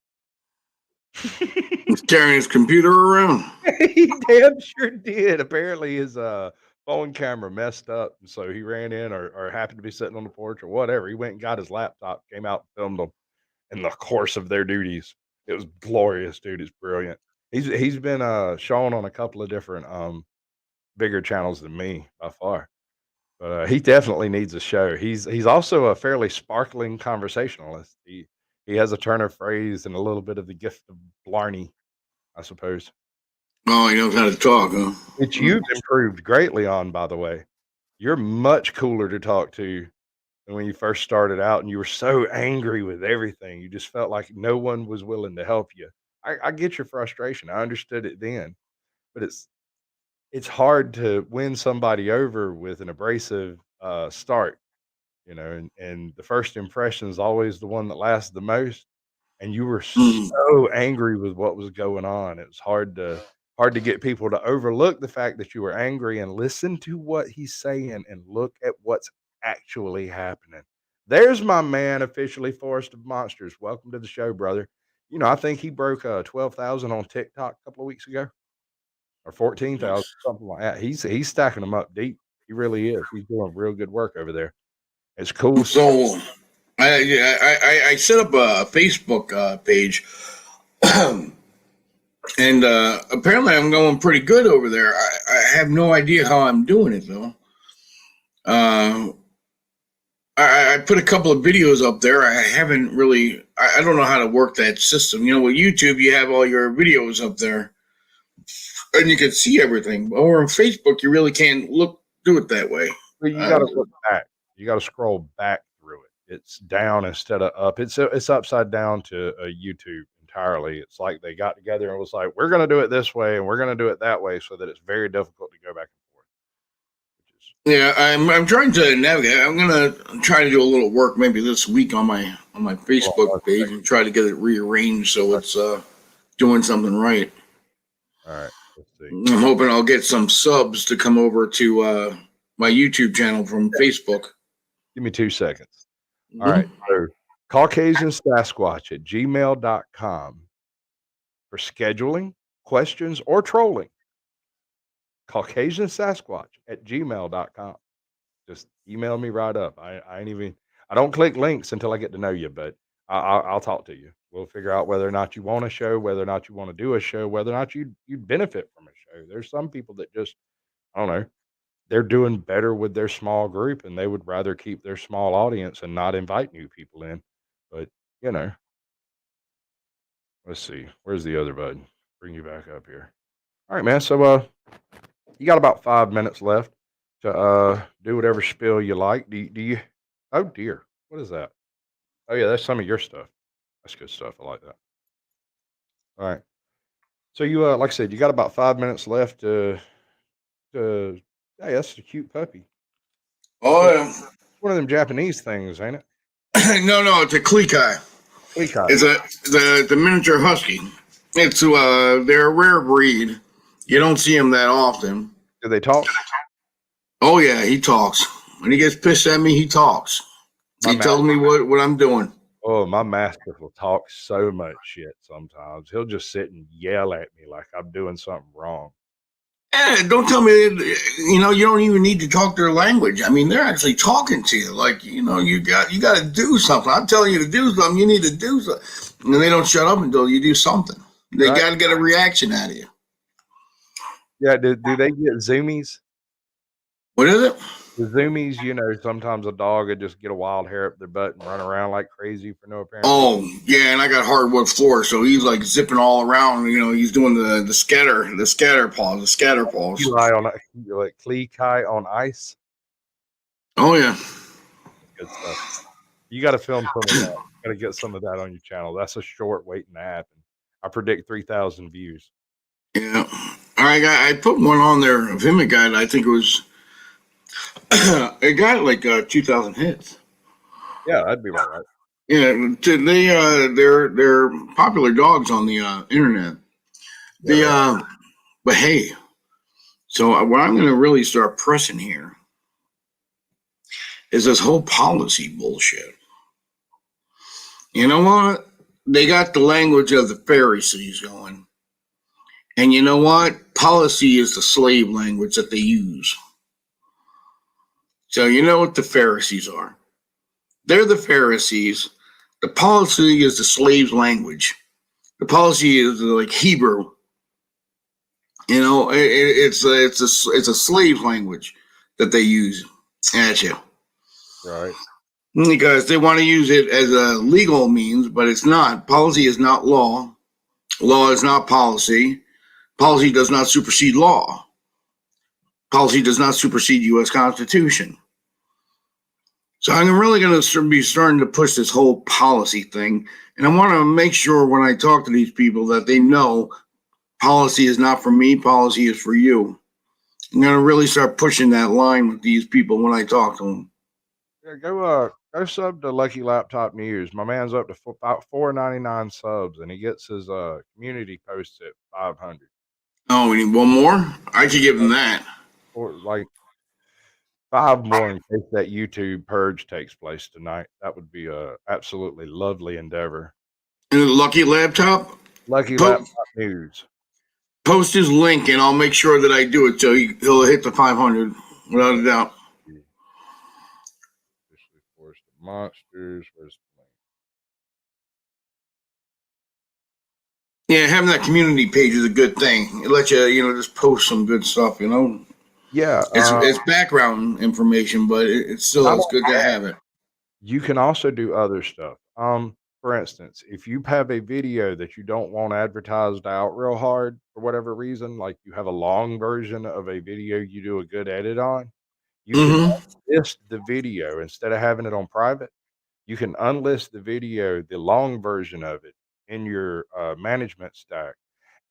He's carrying his computer around. He damn sure did. Apparently his phone camera messed up, and so he ran in or happened to be sitting on the porch or whatever. He went and got his laptop, came out and filmed them in the course of their duties. It was glorious, dude. It's brilliant. He's been shown on a couple of different bigger channels than me by far. But he definitely needs a show. He's also a fairly sparkling conversationalist. He has a turn of phrase and a little bit of the gift of blarney, I suppose. Oh, he knows how to talk, huh? Which you've improved greatly on, by the way. You're much cooler to talk to than when you first started out, and you were so angry with everything. You just felt like no one was willing to help you. I get your frustration. I understood it then, but it's hard to win somebody over with an abrasive start, and the first impression is always the one that lasts the most. And you were so angry with what was going on. It was hard to get people to overlook the fact that you were angry and listen to what he's saying and look at what's actually happening. There's my man, officially Forest of Monsters. Welcome to the show, brother. I think he broke 12,000 on TikTok a couple of weeks ago, or 14,000, something like that. He's stacking them up deep. He really is. He's doing real good work over there. It's cool. So I set up a Facebook page, and apparently I'm going pretty good over there. I have no idea how I'm doing it though. I put a couple of videos up there. I haven't really. I don't know how to work that system. With YouTube, you have all your videos up there, and you can see everything. Or on Facebook, you really can't do it that way. Well, you got to look back. You got to scroll back through it. It's down instead of up. It's upside down to YouTube entirely. It's like they got together and was like, we're going to do it this way and we're going to do it that way, so that it's very difficult to go back and forth. Yeah, I'm trying to navigate. I'm gonna try to do a little work maybe this week on my Facebook page and try to get it rearranged so it's doing something right. All right, let's see. I'm hoping I'll get some subs to come over to my YouTube channel from Facebook. Give me 2 seconds. All right, so Caucasian Sasquatch at gmail.com for scheduling, questions, or trolling. Caucasian Sasquatch at gmail.com. Just email me right up. I don't click links until I get to know you, but I'll talk to you. We'll figure out whether or not you want a show, whether or not you want to do a show, whether or not you'd benefit from a show. There's some people that just, I don't know, they're doing better with their small group and they would rather keep their small audience and not invite new people in. But, let's see. Where's the other button? Bring you back up here. All right, man. So, you got about 5 minutes left to do whatever spiel you like. Do you? Oh dear, what is that? Oh yeah, that's some of your stuff. That's good stuff. I like that. All right. So you, like I said, you got about 5 minutes left to. Hey, that's a cute puppy. Oh, yeah. It's one of them Japanese things, ain't it? No, it's a Klekai. Klekai. It's the miniature husky. It's they're a rare breed. You don't see them that often. Do they talk? Oh yeah, he talks. When he gets pissed at me, he talks. He tells me what I'm doing. Oh, my mastiff will talk so much shit sometimes. He'll just sit and yell at me like I'm doing something wrong. Don't tell me, you don't even need to talk their language. I mean, they're actually talking to you. Like, you got to do something. I'm telling you to do something. You need to do something. And they don't shut up until you do something. They got to get a reaction out of you. Yeah, do they get zoomies? What is it? The zoomies, sometimes a dog would just get a wild hair up their butt and run around like crazy for no apparent reason. Oh, yeah, and I got hardwood floor, so he's like zipping all around. He's doing the scatter paws, the scatter paws. Like Klee Kai on ice. Oh yeah, Good stuff. You got to film some of that. Got to get some of that on your channel. That's a short waiting to happen. I predict 3,000 views. yeah. All right, I put one on there of him. A guy, I think it was. It got like 2,000 hits. Yeah, that'd be about right. Yeah, they're popular dogs on the internet. But hey, so what I'm going to really start pressing here is this whole policy bullshit. You know what? They got the language of the Pharisees going. And you know what? Policy is the slave language that they use. So you know what the Pharisees are. They're the Pharisees. The policy is the slave's language. The policy is like Hebrew. It's a slave language that they use at you. Right. Because they want to use it as a legal means, but it's not. Policy is not law. Law is not policy. Policy does not supersede law. Policy does not supersede U.S. Constitution. So I'm really going to be starting to push this whole policy thing. And I want to make sure when I talk to these people that they know policy is not for me, policy is for you. I'm going to really start pushing that line with these people when I talk to them. Yeah, go sub to Lucky Laptop News. My man's up to about 499 subs, and he gets his community posts at 500. Oh, we need one more? I could give him that. Or like 5 more in case that YouTube purge takes place tonight. That would be a absolutely lovely endeavor. And Lucky Laptop? Lucky Laptop News. Post his link, and I'll make sure that I do it so he'll hit the 500 without a doubt. Officially forced the monsters. Where's the link? Yeah, having that community page is a good thing. It lets you, just post some good stuff, Yeah. It's background information, but it's good to have it. You can also do other stuff. For instance, if you have a video that you don't want advertised out real hard for whatever reason, like you have a long version of a video you do a good edit on, you can list the video instead of having it on private. You can unlist the video, the long version of it, in your management stack,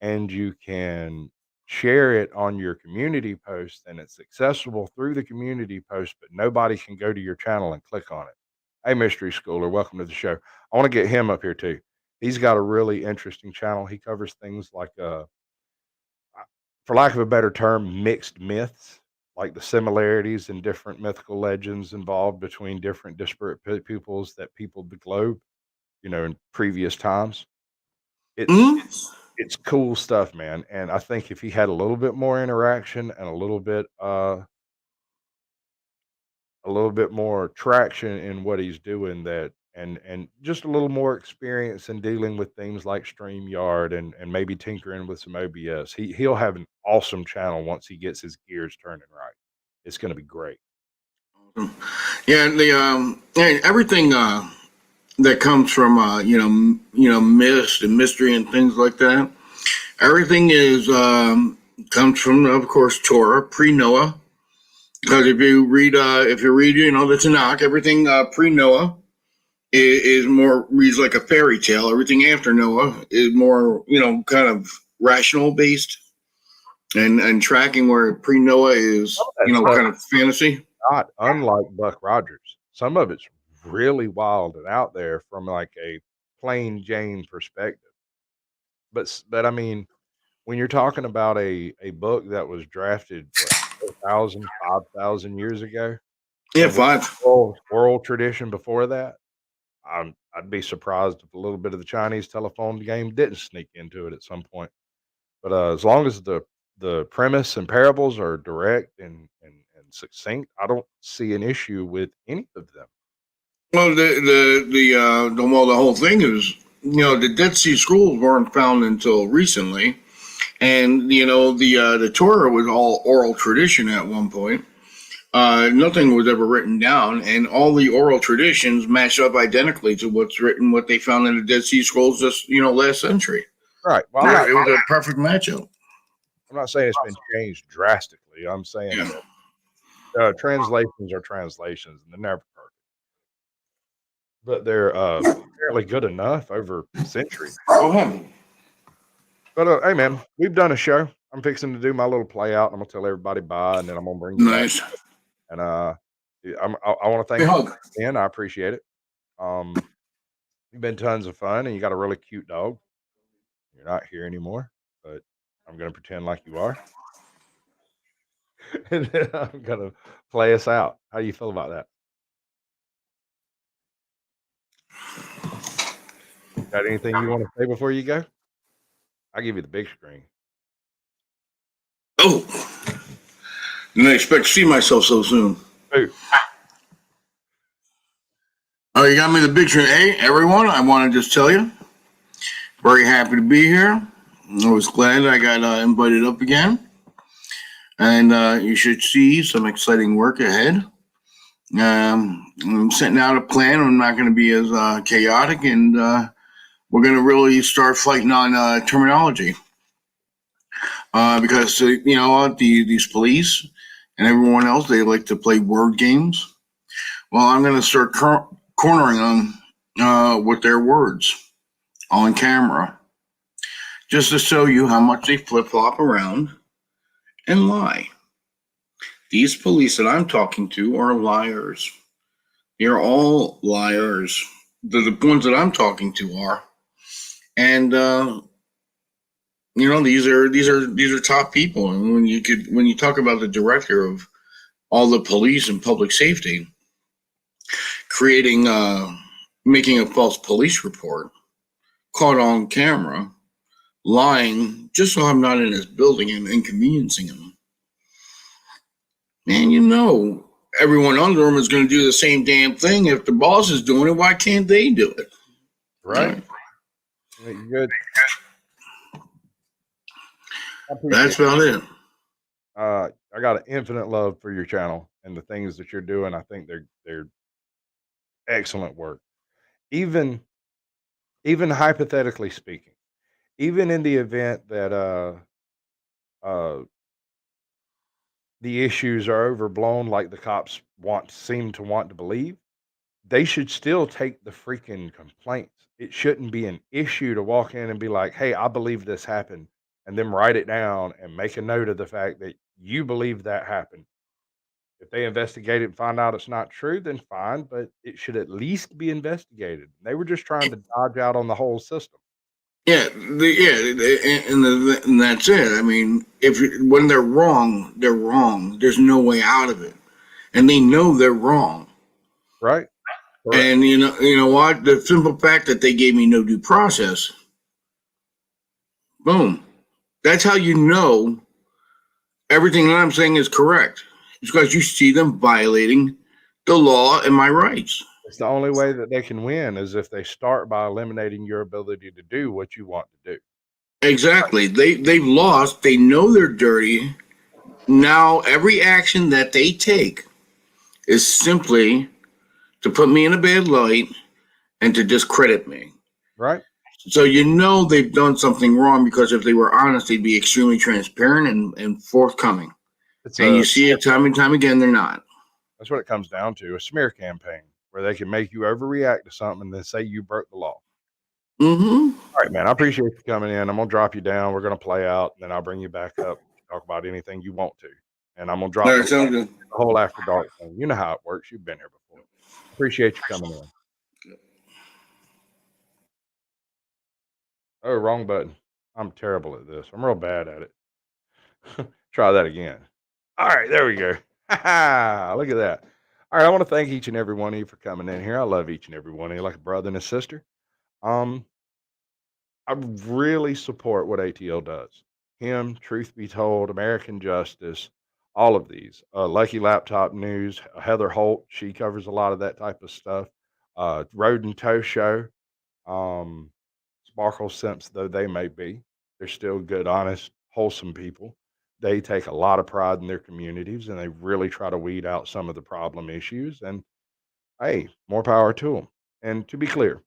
and you can share it on your community post, and it's accessible through the community post, but nobody can go to your channel and click on it. Hey, Mystery Schooler, welcome to the show. I want to get him up here too. He's got a really interesting channel. He covers things like, for lack of a better term, mixed myths, like the similarities in different mythical legends involved between different disparate peoples that peopled the globe, in previous times. It's cool stuff, man. And I think if he had a little bit more interaction and a little bit more traction in what he's doing, and just a little more experience in dealing with things like StreamYard and maybe tinkering with some OBS. He'll have an awesome channel once he gets his gears turning right. It's going to be great. Yeah, and everything that comes from myths and mystery and things like that. Everything comes from, of course, Torah, pre-Noah. Because if you read, the Tanakh, everything pre-Noah reads like a fairy tale. Everything after Noah is more, kind of rational based, and tracking where pre-Noah is, kind of fantasy. Not unlike Buck Rogers. Some of it's really wild and out there from like a plain Jane perspective. But I mean, when you're talking about a book that was drafted 4,000, 5,000 years ago, Yeah, and 5. oral tradition before that, I'd be surprised if a little bit of the Chinese telephone game didn't sneak into it at some point. But as long as the premise and parables are direct and succinct, I don't see an issue with any of them. Well, the whole thing is, the Dead Sea Scrolls weren't found until recently, And the Torah was all oral tradition at one point. Nothing was ever written down, and all the oral traditions match up identically to what's written, what they found in the Dead Sea Scrolls just last century. Right. Well, It was a perfect matchup. I'm not saying it's been changed drastically. I'm saying Yeah. that translations are translations, and they're never perfect, but they're fairly good enough over centuries. Go ahead. But hey, man, we've done a show. I'm fixing to do my little play out, and I'm gonna tell everybody bye, and then I'm gonna bring you back. Nice. And I want to Big thank you hug. again. I appreciate it. You've been tons of fun, and you got a really cute dog. You're not here anymore, but I'm gonna pretend like you are, and then I'm gonna play us out. How do you feel about that? Got anything you want to say before you go? I'll give you the big screen. Oh, didn't expect to see myself so soon. Ooh. Oh, you got me the big screen. Hey, everyone, I want to just tell you, very happy to be here. I was glad I got invited up again. And you should see some exciting work ahead. I'm setting out a plan. I'm not going to be as chaotic, and we're going to really start fighting on terminology. Because, these police and everyone else, they like to play word games. Well, I'm going to start cornering them with their words on camera, just to show you how much they flip-flop around and lie. These police that I'm talking to are liars. They're all liars. The ones that I'm talking to are. And these are top people. And when you talk about the director of all the police and public safety making a false police report, caught on camera, lying just so I'm not in his building and inconveniencing him. Man, everyone under him is going to do the same damn thing. If the boss is doing it, why can't they do it? Right. Good. That's about it. I got an infinite love for your channel and the things that you're doing. I think they're excellent work. Even hypothetically speaking, even in the event that the issues are overblown, like the cops seem to want to believe, they should still take the freaking complaints. It shouldn't be an issue to walk in and be like, "Hey, I believe this happened," and then write it down and make a note of the fact that you believe that happened. If they investigate it and find out it's not true, then fine, but it should at least be investigated. They were just trying to dodge out on the whole system. Yeah, and that's it. I mean, when they're wrong, they're wrong. There's no way out of it, and they know they're wrong. Right. Correct. And you know what? The simple fact that they gave me no due process, boom. That's how you know everything that I'm saying is correct. It's because you see them violating the law and my rights. It's the only way that they can win is if they start by eliminating your ability to do what you want to do. Exactly. They've lost. They know they're dirty. Now every action that they take is simply to put me in a bad light and to discredit me. Right. So they've done something wrong, because if they were honest, they'd be extremely transparent and forthcoming. And you see it time and time again, they're not. That's what it comes down to, a smear campaign where they can make you overreact to something and then say you broke the law. Mm-hmm. All right, man. I appreciate you coming in. I'm going to drop you down. We're going to play out, and then I'll bring you back up, talk about anything you want to. And I'm going to drop the whole After Dark thing. You know how it works. You've been here before. Appreciate you coming in. Oh, wrong button. I'm terrible at this. I'm real bad at it. Try that again. All right, there we go. Look at that. All right, I want to thank each and every one of you for coming in here. I love each and every one of you like a brother and a sister. I really support what ATL does. Him, Truth Be Told, American Justice, all of these. Lucky Laptop News, Heather Holt, she covers a lot of that type of stuff. Road and Tow Show, Sparkle Simps, though they may be, they're still good, honest, wholesome people. They take a lot of pride in their communities and they really try to weed out some of the problem issues. And hey, more power to them. And to be clear,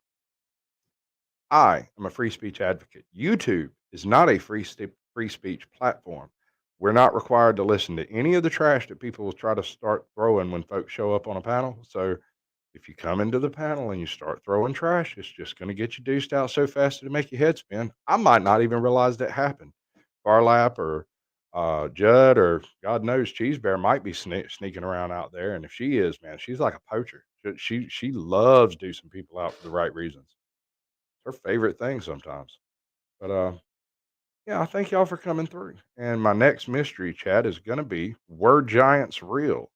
I am a free speech advocate. YouTube is not a free speech platform. We're not required to listen to any of the trash that people will try to start throwing when folks show up on a panel. So if you come into the panel and you start throwing trash, it's just going to get you deuced out so fast it'll make your head spin. I might not even realize that happened. Farlap or Judd or God knows Cheese Bear might be sneaking around out there. And if she is, man, she's like a poacher. She loves deucing people out for the right reasons. It's her favorite thing sometimes. But yeah, I thank y'all for coming through. And my next mystery chat is going to be, were giants real?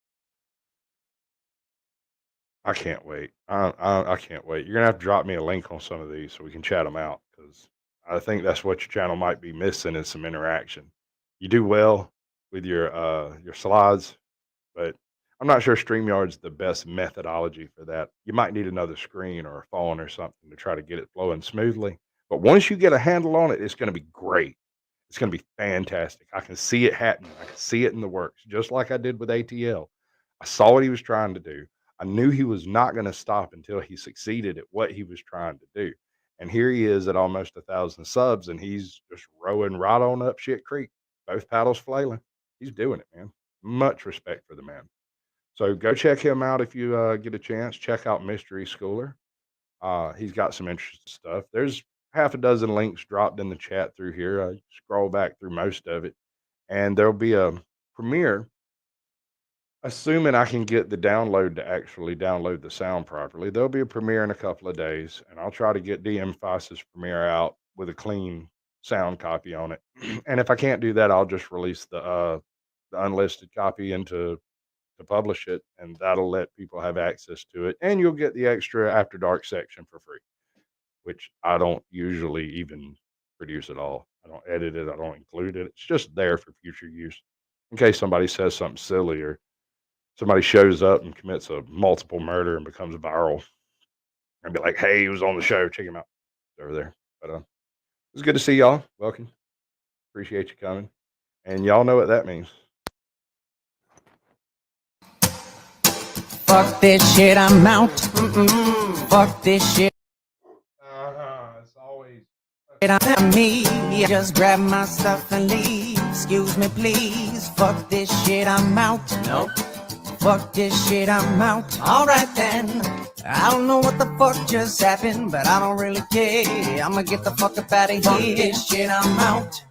I can't wait. I can't wait. You're gonna have to drop me a link on some of these so we can chat them out because I think that's what your channel might be missing is some interaction. You do well with your slides, but I'm not sure StreamYard's the best methodology for that. You might need another screen or a phone or something to try to get it flowing smoothly. But once you get a handle on it, it's going to be great. It's going to be fantastic. I can see it happening. I can see it in the works, just like I did with ATL. I saw what he was trying to do. I knew he was not going to stop until he succeeded at what he was trying to do. And here he is at almost 1,000 subs, and he's just rowing right on up shit creek, both paddles flailing. He's doing it, man. Much respect for the man. So go check him out if you get a chance. Check out Mystery Schooler. He's got some interesting stuff. There's half a dozen links dropped in the chat through here. I scroll back through most of it, and there'll be a premiere. Assuming I can get the download to actually download the sound properly, there'll be a premiere in a couple of days, and I'll try to get DM Fice's premiere out with a clean sound copy on it. And if I can't do that, I'll just release the unlisted copy into to publish it, and that'll let people have access to it. And you'll get the extra After Dark section for free, which I don't usually even produce at all. I don't edit it. I don't include it. It's just there for future use in case somebody says something silly or somebody shows up and commits a multiple murder and becomes viral. I'd be like, hey, he was on the show. Check him out. It's over there. But it's good to see y'all. Welcome. Appreciate you coming. And y'all know what that means. Fuck this shit, I'm out. Fuck this shit. It's always. I'm me. Just grab my stuff and leave. Excuse me, please. Fuck this shit, I'm out. Nope. Fuck this shit, I'm out. Alright then. I don't know what the fuck just happened, but I don't really care. I'ma get the fuck up out of here. Fuck this shit, I'm out.